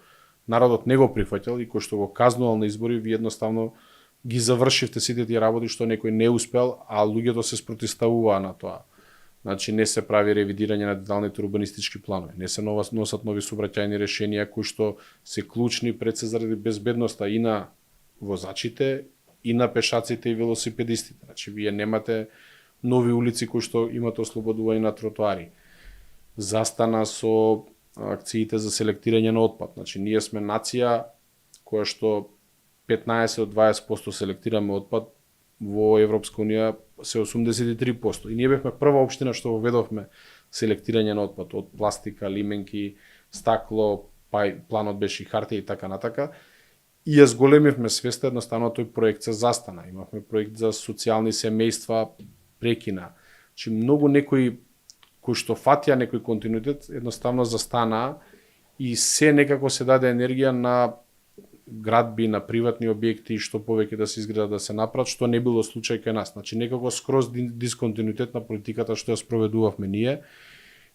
народот не го прифаќал и кој што го казнувал на избори, вие едноставно ги завршивте сите тие работи што некој не успел, а луѓето се спротивставуваа на тоа. Значи не се прави ревидирање на деталните урбанистички планови, не се носат нови сообраќајни решенија кои што се клучни пред се заради безбедноста и на возачите, и на пешаците и велосипедистите. Значи вие немате нови улици кои што имате ослободување на тротоари. Застана со акциите за селектирање на отпад. Значи ние сме нација која што 15 до 20% селектираме отпад, во Европска унија се 83%. И ние бевме прва општина што воведовме селектирање на отпад од пластика, лименки, стакло, па планот беше и хартија и така натака. И ја зголемивме свеста, едноставно тој проект се застана. Имавме проект за социјални семејства, прекина. Значи многу некои кои што фатија некој континуитет едноставно застанаа и се некако се даде енергија на градби, на приватни објекти, што повеќе да се изградат, да се направат, што не било случај кај нас. Значи некако скроз дисконтинуитет на политиката што ја спроведувавме ние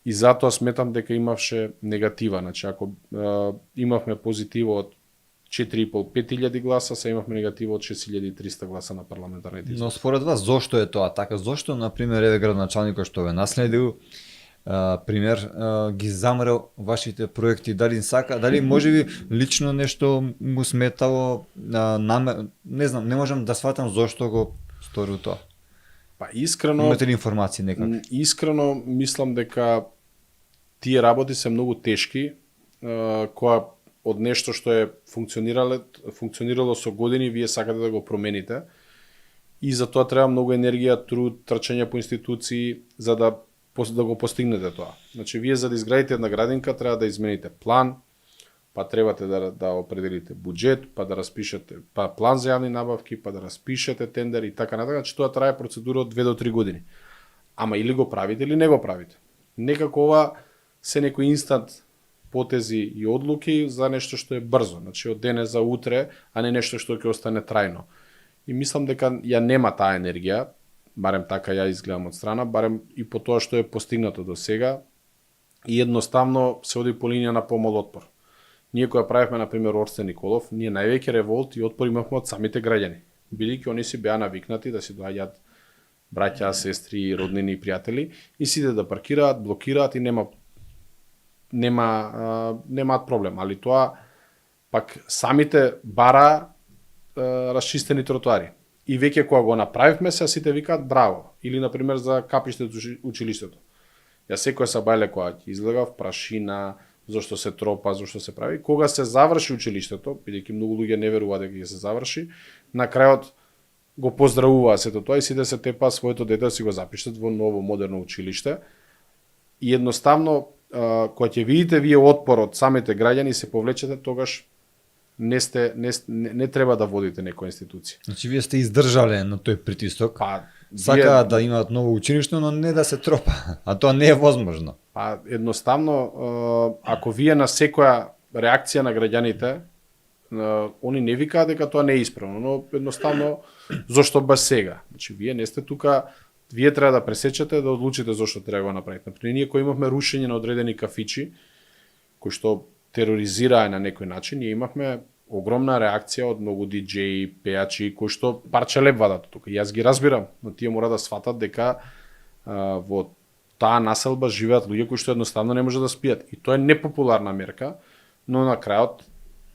и затоа сметам дека имавше негатива. Значи ако имавме позитива од 4.500 гласа, се имавме негатива од 6300 гласа на парламентарните избори. Но според вас зошто е тоа така? Зошто на пример еве градоначалникот што ве наследил пример ги замрел вашите проекти, дали сака, дали можеби лично нешто му сметало, не знам, не можам да сватам зошто го сторил тоа. Па искрено имате ли информации некакви? Искрено мислам дека тие работи се многу тешки, која од нешто што е функционирало со години, вие сакате да го промените. И за тоа треба многу енергија, труд, трчање по институции за да го постигнете тоа. Значи вие за да изградите една градинка треба да измените план, па требате да определите буџет, па да распишете план за јавни набавки, па да распишете тендер и така натака. Значи тоа трае процедура од 2 до 3 години. Ама или го правите или не го правите. Некако ова се некои инстант потези и одлуки за нешто што е брзо, значи од денес за утре, а не нешто што ќе остане трајно. И мислам дека ја нема таа енергија, барем така ја изгледам од страна, барем и по тоа што е постигнато до сега, и едноставно се оди по линија на помал отпор. Ние која правевме, например, Орстен Николов, ние највеќе револт и отпор имавме од самите граѓани. Бидејќи они си беа навикнати да си доаѓаат браќа, сестри, роднини и пријатели и сите да паркираат, блокираат и немаат проблем, али тоа пак самите бара расчистени тротоари. И веќе кога го направивме се, сите викаат браво. Или например за капиштето училиштето. Ја секоја сабајле кога ќе излегав, прашина, зошто се тропа, зошто се прави. Кога се заврши училиштето, бидејќи многу луѓе не веруваат дека ќе се заврши, на крајот го поздравуваа сето тоа и сите се тепаа своето дете да си го запиштат во ново модерно училиште. И едноставно кога ќе видите вие отпор од самите граѓани се повлечете, тогаш не треба да водите некоја институција. Значи вие сте издржале на тој притисок. Сакаат да имаат ново училиште, но не да се тропа, а тоа не е возможно. Па едноставно ако вие на секоја реакција на граѓаните, они не викаат дека тоа не е исправно, но едноставно зошто баш сега? Значи вие не сте тука, вие треба да пресечете да одлучите зошто треба да го направите. Например, ние кои имавме рушење на одредени кафичи кои што тероризираа на некој начин, ние имавме огромна реакција од многу диџеи, пејачи кои што парче леп вадат тука. Јас ги разбирам, но тие мора да сватат дека во таа населба живеат луѓе кои што едноставно не може да спијат. И тоа е непопуларна мерка, но на крајот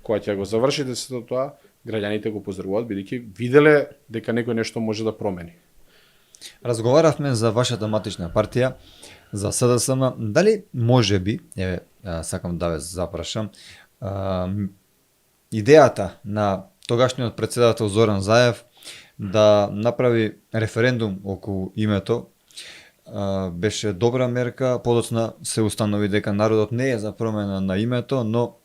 кога ќе го завршите сето тоа, граѓаните го поздравуваат бидејќи виделе дека некој нешто може да промени. Разговаравме за вашата матична партија, за СДСМ. Дали можеби, еве сакам да ве запрашам, идејата на тогашниот претседател Зоран Заев да направи референдум околу името беше добра мерка, подоцна се установи дека народот не е за промена на името, но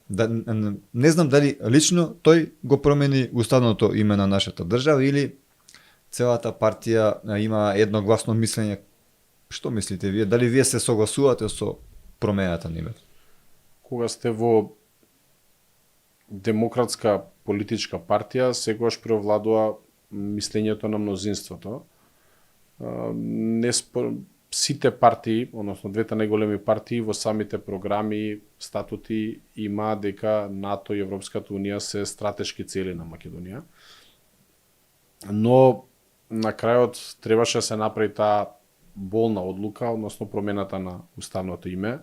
не знам дали лично тој го промени уставното име на нашата држава или целата партија има едногласно мислење. Што мислите вие? Дали вие се согласувате со промената на името? Кога сте во демократска политичка партија, секогаш преовладува мислењето на мнозинството. Сите партии, односно двете најголеми партии во самите програми, статути има дека НАТО и Европската унија се стратешки цели на Македонија. Но на крајот требаше да се направи таа болна одлука, односно промената на уставното име.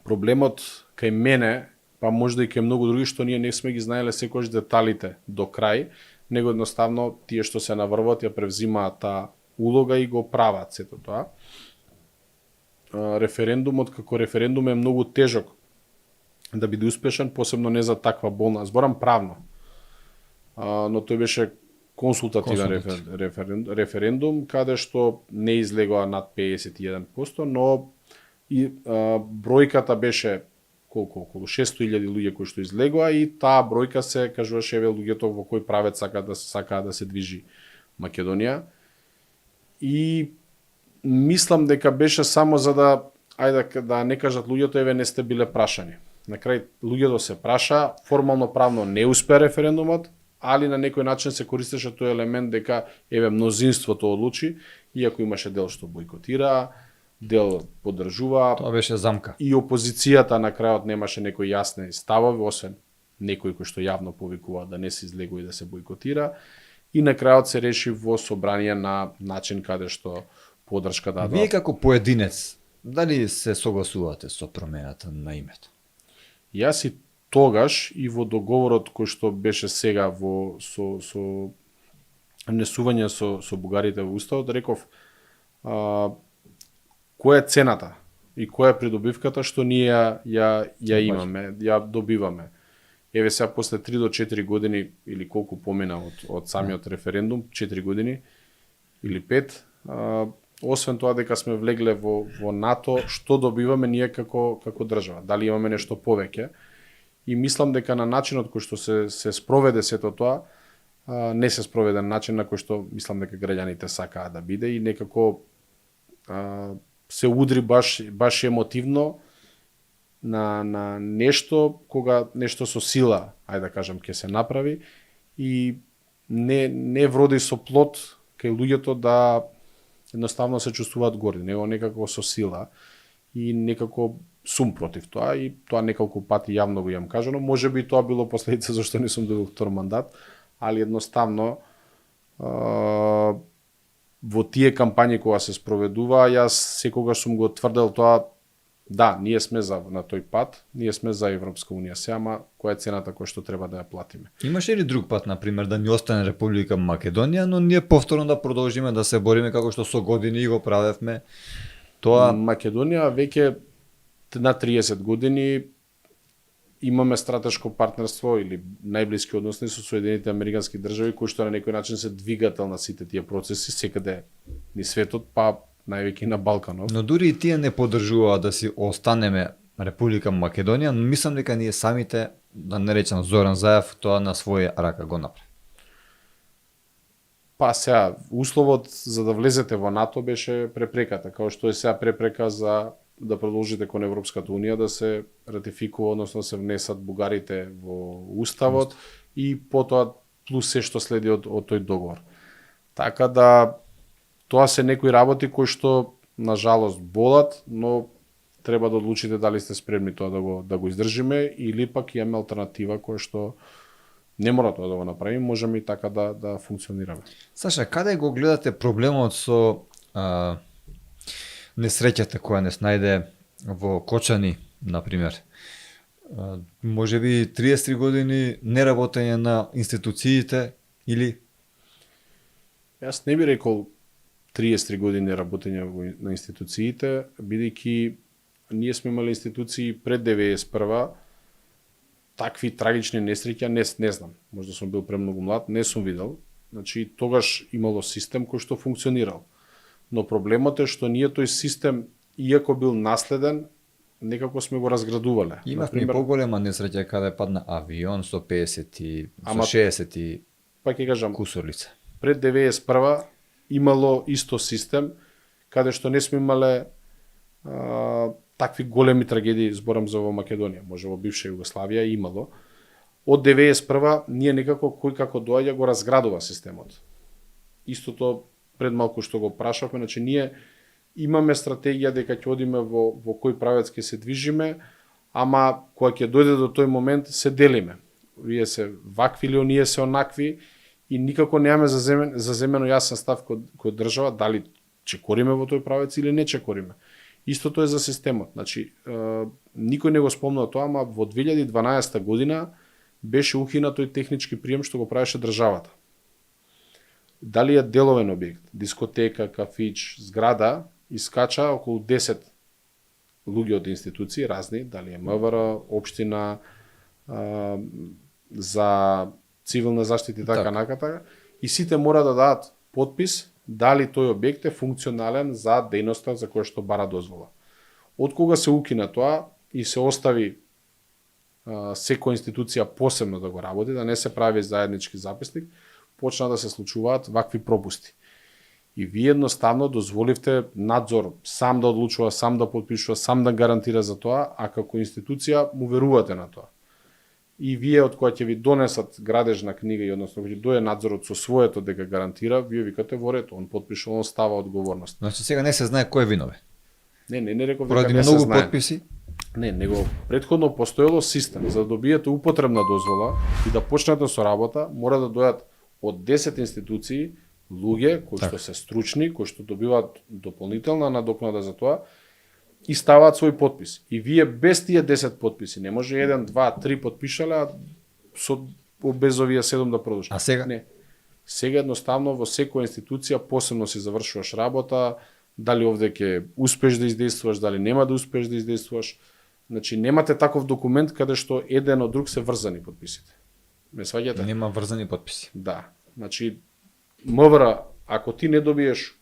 Проблемот кај мене, па можда и кај многу други, што ние не сме ги знаеле секојаш деталите до крај, него едноставно тие што се наврват ја превзимаат таа улога и го прават сето тоа. Референдумот како референдум е многу тежок да биде успешен, посебно не за таква болна, зборам правно. Но тој беше консултативен референдум, каде што не излегоа над 51%, но и бројката беше околу 600.000 луѓе кои што излегоа и таа бројка се кажуваше еве луѓето во кој правец сакаат да се движи Македонија. И мислам дека беше само за да да не кажат луѓето еве не сте биле прашани. На крај луѓето се праша, формално правно не успе референдумот, али на некој начин се користеше тој елемент дека еве мнозинството одлучи, иако имаше дел што бойкотира, дел поддржува. Тоа беше замка. И опозицијата на крајот немаше некои јасни ставови, освен некои кои што јавно повикува да не се излегува и да се бойкотира. И на крајот се реши во собрание на начин каде што поддршка дадоа. Вие како поединец, дали се согласувате со промената на името? Јас и тогаш и во договорот кој што беше сега со внесување со бугарите во уставот, реков која е цената и која е придобивката што ние ја имаме, ја добиваме. Еве сега после 3 до 4 години или колку помина од самиот референдум, 4 години или 5, освен тоа дека сме влегле во НАТО, што добиваме ние како држава? Дали имаме нешто повеќе? И мислам дека на начинот кој што се спроведе сето тоа, не се спроведе на начин на кој што мислам дека граѓаните сакаат да биде и некако се удри баш емотивно на нешто кога нешто со сила, ајде да кажам, ќе се направи и не вроди со плод кај луѓето да едноставно се чувствуваат горди, него некако со сила и некако сум против тоа и тоа неколку пати јавно го имам кажано, можеби тоа било последица зашто не сум добил втор мандат, али едноставно во тие кампањи кога се спроведува, јас секогаш сум го тврдел тоа, да, ние сме на тој пат, ние сме за Европска унија, ама која е цената која што треба да ја платиме? Имаше ли друг пат, например, да ни остане Република Македонија, но ние повторно да продолжиме да се бориме како што со години го правевме? Тоа Македонија веќе на 30 години имаме стратешко партнерство или најблиски односи со Соединетите Американски држави, кои што на некој начин се двигател на сите тие процеси секаде низ светот, па највеќе на Балканот. Но дури и тие не поддржуваат да си останеме Република Македонија, но мислам дека ние самите, да не речам Зоран Заев, тоа на своја рака го направи. Па сега, условот за да влезете во НАТО беше препреката, као што е сега препрека за да продолжите кон Европската унија, да се ратификува, односно да се внесат бугарите во уставот и потоа плюс се што следи од тој договор. Така да тоа се некои работи кои што на жалост болат, но треба да одлучите дали сте спремни тоа да го издржиме или пак имаме алтернатива која што не мора тоа да го направиме, можеме и така да функционираме. Саша, каде го гледате проблемот со несреќата која не снајде во Кочани, например? Можеби 33 години неработење на институциите или? Јас не би рекол 33 години работење на институциите, бидејќи ние сме имали институции пред 91-а, такви трагични несреќа не знам. Можда сум бил премногу млад, не сум видел. Значи тогаш имало систем кој што функционирал. Но проблемот е што ние тој систем, иако бил наследен, некако сме го разградувале. Имавме и поголема несреќа каде падна авион со 50 и со Ама- 60 и Па ќе кажам, кусор лица. пред 91 имало исто систем, каде што не сме имале такви големи трагедии, зборам за во Македонија, може во бивша Југославија имало. Од 91 ние некако кој како доаѓа го разградува системот. Истото пред малку што го прашавме, значи ние имаме стратегија дека ќе одиме во кој правец ќе се движиме, ама кога ќе дојде до тој момент се делиме. Вие се вакви или оние се онакви и никако немаме заземено јасен став кој држава дали чекориме во тој правец или не чекориме. Истото е за системот. Значи, никој не го спомна тоа, ама во 2012 година беше укинат тој технички прием што го правеше државата. Дали е деловен објект, дискотека, кафич, зграда, искача околу 10 луѓе од институции разни, дали е МВР, општина, за цивилна заштита и така наката, и сите мора да дадат подпис дали тој објект е функционален за дејноста за која што бара дозвола. Од кога се укина тоа и се остави секоја институција посебно да го работи, да не се прави заеднички записник, почна да се случуваат вакви пропусти. И вие едноставно дозволивте надзор сам да одлучува, сам да подпишува, сам да гарантира за тоа, а како институција му верувате на тоа. И вие од која ќе ви донесат градежна книга и односно ќе дое надзорот со своето дека гарантира, вие викате во ред, он подпишува, он става одговорност. Значи сега не се знае кој е виновен. Не реков дека Поради не се многу знае. подписи. Не, него претходно постоело систем за да добиете употребна дозвола и да почнете со работа, мора да дојат од 10 институции луѓе кои што се стручни, кои што добиваат дополнителна надокнада за тоа и ставаат свој подпис. И вие без тие 10 подписи, не може 1, 2, 3 подпишале, а со без овие 7 да продолжат. А сега? Не. Сега едноставно во секоја институција посебно си завршуваш работа, дали овде ќе успеш да издействуваш, дали нема да успеш да издействуваш. Значи немате таков документ каде што еден од друг се врзани подписите. Ме сваѓате? Нема врзани подписи. Да. Значи МВР, ако ти не добиеш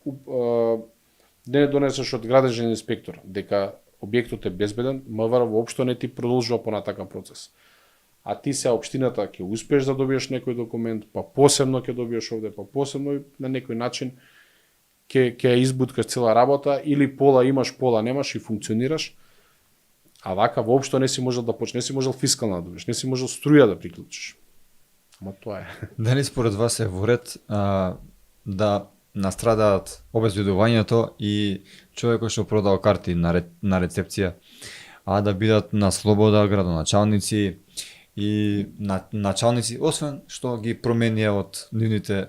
не донесеш од градежен инспектор дека објектот е безбеден, МВР воопшто не ти продолжува понатака процес. А ти се општината ќе успеш да добиеш некој документ, па посебно ќе добиеш овде, па посебно и на некој начин ќе ја избуткаш цела работа или пола имаш, пола немаш и функционираш. А вака воопшто не си можел да почнеш, не си можел фискална да добиеш, не си можел струја да приклучиш. Ама тоа е. Дали според вас е во ред да настрадаат обезбедувањето и човекот што продал карти на рецепција, а да бидат на слобода градоначалници и началници, освен што ги променија од нивните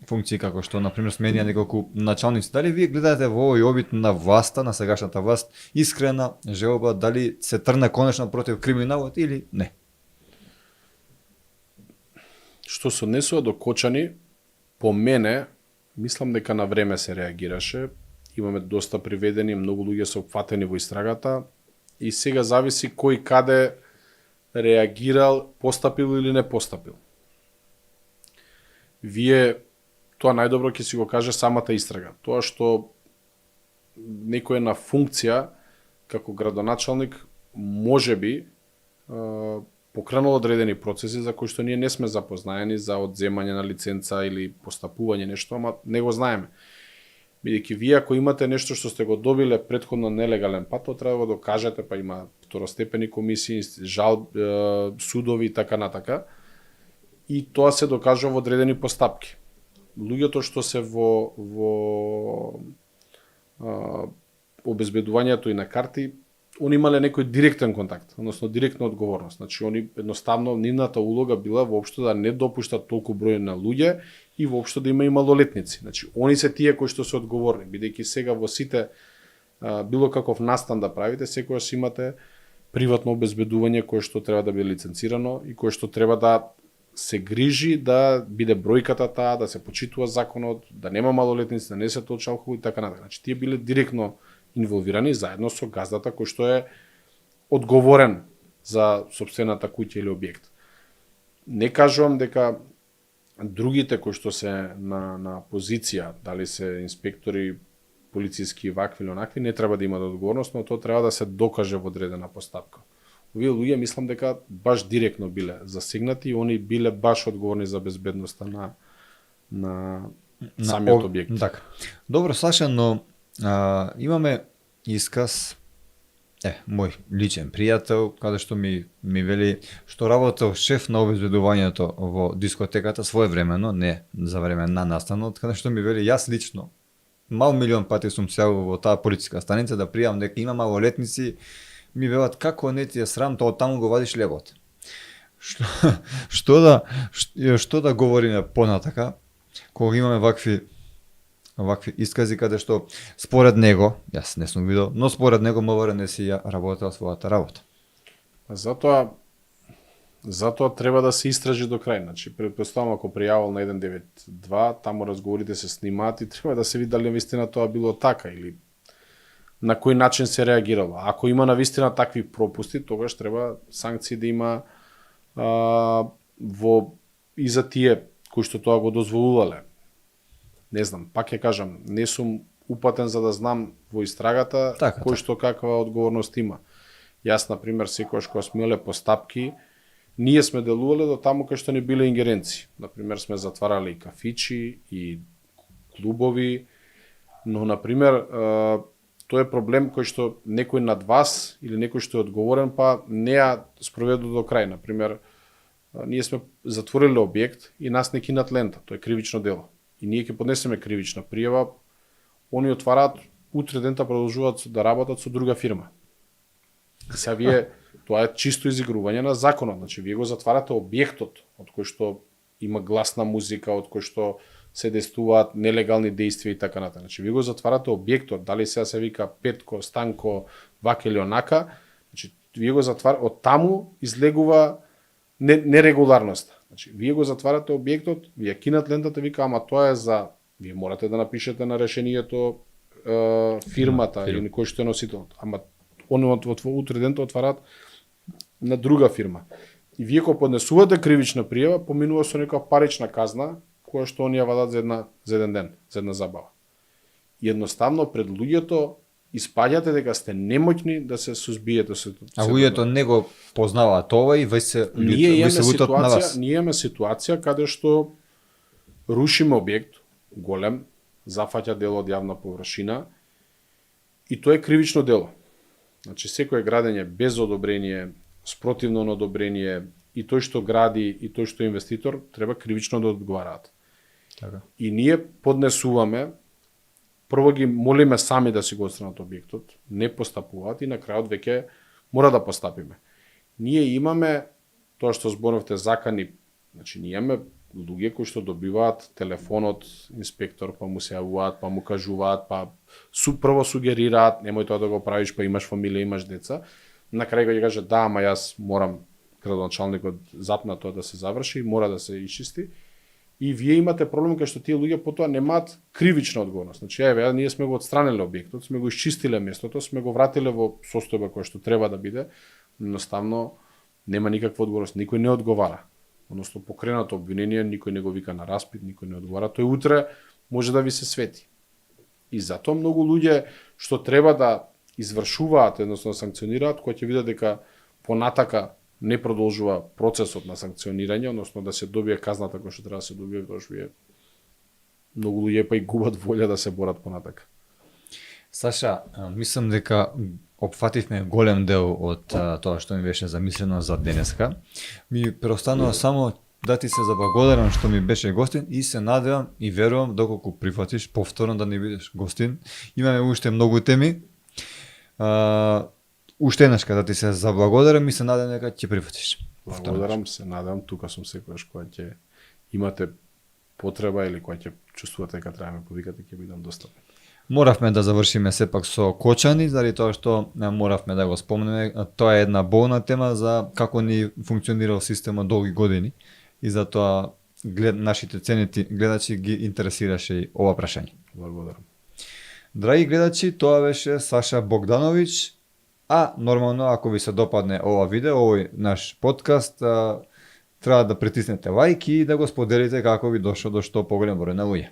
функции, како што, например, сменија неколку началници. Дали вие гледате во овој обид на власта, на сегашната власт, искрена желба, дали се трне конечно против криминалот или не? Што се однесува до Кочани, по мене, мислам дека на време се реагираше. Имаме доста приведени, многу луѓе се опфатени во истрагата и сега зависи кој каде реагирал, постапил или не постапил. Вие тоа најдобро ќе си го каже самата истрага. Тоа што некој е на функција како градоначалник можеби покренало одредени процеси за кои што ние не сме запознаени за одземање на лиценца или постапување нешто, ама не го знаеме. Бидејќи вие ако имате нешто што сте го добиле претходно нелегален пат, тоа треба да го докажете, па има второстепени комисии, судови и така натака. И тоа се докажува во одредени постапки. Луѓето што се во обезбедувањето и на карти, они имале некој директен контакт, односно директна одговорност. Значи, они едноставно, нивната улога била воопшто да не допуштат толку број на луѓе и воопшто да има и малолетници. Значи, они се тие кои што се одговорни, бидејќи сега во сите било каков настан да правите, секогаш имате приватно обезбедување кое што треба да биде лиценцирано и кое што треба да се грижи да биде бројката таа, да се почитува законот, да нема малолетници, да не се точи алкохол и така натаму. Значи, тие биле директно инволвирани заедно со газдата кој што е одговорен за сопствената куќа или објект. Не кажувам дека другите кои што се на позиција, дали се инспектори полициски вакви или онакви, не треба да имаат одговорност, но тоа треба да се докаже во одредена постапка. Овие луѓе мислам дека баш директно биле засегнати и они биле баш одговорни за безбедноста на самиот објект. Така. Добро, Саша, но имаме исказ мој личен пријател, каде што ми вели што работел шеф на обезбедувањето во дискотеката своевремено, не за време на настанот, каде што ми вели јас лично мал милион пати сум сеал во таа полициска станица да пријавам дека има малолетници, ми велат како не ти е срам, тоа таму го вадиш лебот. Што да говориме понатака кога имаме вакви искази каде што според него, јас не сум видел, но според него МВР не си ја работел својата работа. Затоа треба да се истражи до крај. Значи, претпоставам ако пријавил на 192, таму разговорите се снимаат и треба да се види дали навистина тоа било така или на кој начин се реагирало. Ако има навистина такви пропусти, тогаш треба санкции да има и за тие кои што тоа го дозволувале. Не знам, пак ја кажам, не сум упатен за да знам во истрагата кој што каква одговорност има. Јас, например, секогаш кога сме имале постапки, ние сме делувале до таму кај што не биле ингеренции. Например, сме затварали и кафичи, и клубови, но, например, тоа е проблем кој што некој над вас или некој што е одговорен, па не ја спроведу до крај. Например, ние сме затвориле објект и нас не кинат лента, тоа е кривично дело. И ние ќе поднесеме кривична пријава, они отвараат, утре дента продолжуваат да работат со друга фирма. Сега вие, тоа е чисто изигрување на законот, значи вие го затварате објектот од кој што има гласна музика, од кој што се действуваат нелегални действија и така натаму. Значи вие го затварате објектот, дали сега се вика Петко, Станко, вака или онака, значи вие го затварате, од таму излегува нерегуларноста. Значи, вие го затварате објектот, вие кинат лентата, вика, ама тоа е за... Вие морате да напишете на решението фирмата или кој што е носителот. Ама они утре дента отвараат на друга фирма. И вие кога поднесувате кривична пријава, поминува со некоја парична казна, која што они ја вадат за еден ден, за една забава. И едноставно пред луѓето испаѓате дека сте немоќни да се сузбиете со тоа. А луѓето не го познаваат тоа и веќе се лутат на вас. Ние имаме ситуација каде што рушиме објект голем, зафаќа дел од јавна површина и тоа е кривично дело. Значи секое градење без одобрение, спротивно на одобрение и тој што гради и тој што е инвеститор треба кривично да одговараат. Така. И ние поднесуваме, прво ги молиме сами да си го отстранат објектот, не постапуваат и на крајот веќе мора да постапиме. Ние имаме тоа што зборовте закани, значи ние имаме луѓе кои што добиваат телефонот инспектор, па му се јавуваат, па му кажуваат, па прво сугерираат, немој тоа да го правиш, па имаш фамилија, имаш деца. На крај го ќе каже да, ама јас морам градоначалникот запна тоа да се заврши, мора да се исчисти. И вие имате проблем кај што тие луѓе потоа немаат кривична одговорност. Значи, ние сме го отстраниле објектот, сме го исчистиле местото, сме го вратиле во состојба која што треба да биде, едноставно нема никаква одговорност, никој не одговара. Односно покренато обвинение, никој не го вика на распит, никој не одговара, тој утре може да ви се свети. И затоа многу луѓе што треба да извршуваат, едноставно санкционираат, кои ќе видат дека понатака не продолжува процесот на санкционирање, односно да се добие казната која што треба да се добие, тоа што многу луѓе па и губат волја да се борат понатака. Саша, мислам дека опфативме голем дел од тоа што ми беше замислено за денеска. Ми преостанува само да ти се заблагодарам што ми беше гостин и се надевам и верувам доколку прифатиш повторно да не бидеш гостин. Имаме уште многу теми. Уште еднашка да ти се заблагодарам и се надевам дека ќе прифатиш. Благодарам, се надевам, тука сум секогаш кога ќе имате потреба или кога ќе чувствувате дека треба ме повикате, ќе бидам достапен. Моравме да завршиме сепак со Кочани, заради тоа што моравме да го спомнеме. Тоа е една болна тема за како ни функционирал системот долги години и затоа нашите ценети гледачи ги интересираше и ова прашање. Благодарам. Драги гледачи, тоа беше Саша Богдановиќ, а нормално ако ви се допадне ова видео, овој наш подкаст, треба да притиснете лајк и да го споделите како ви дошло до што поголем број на луѓе.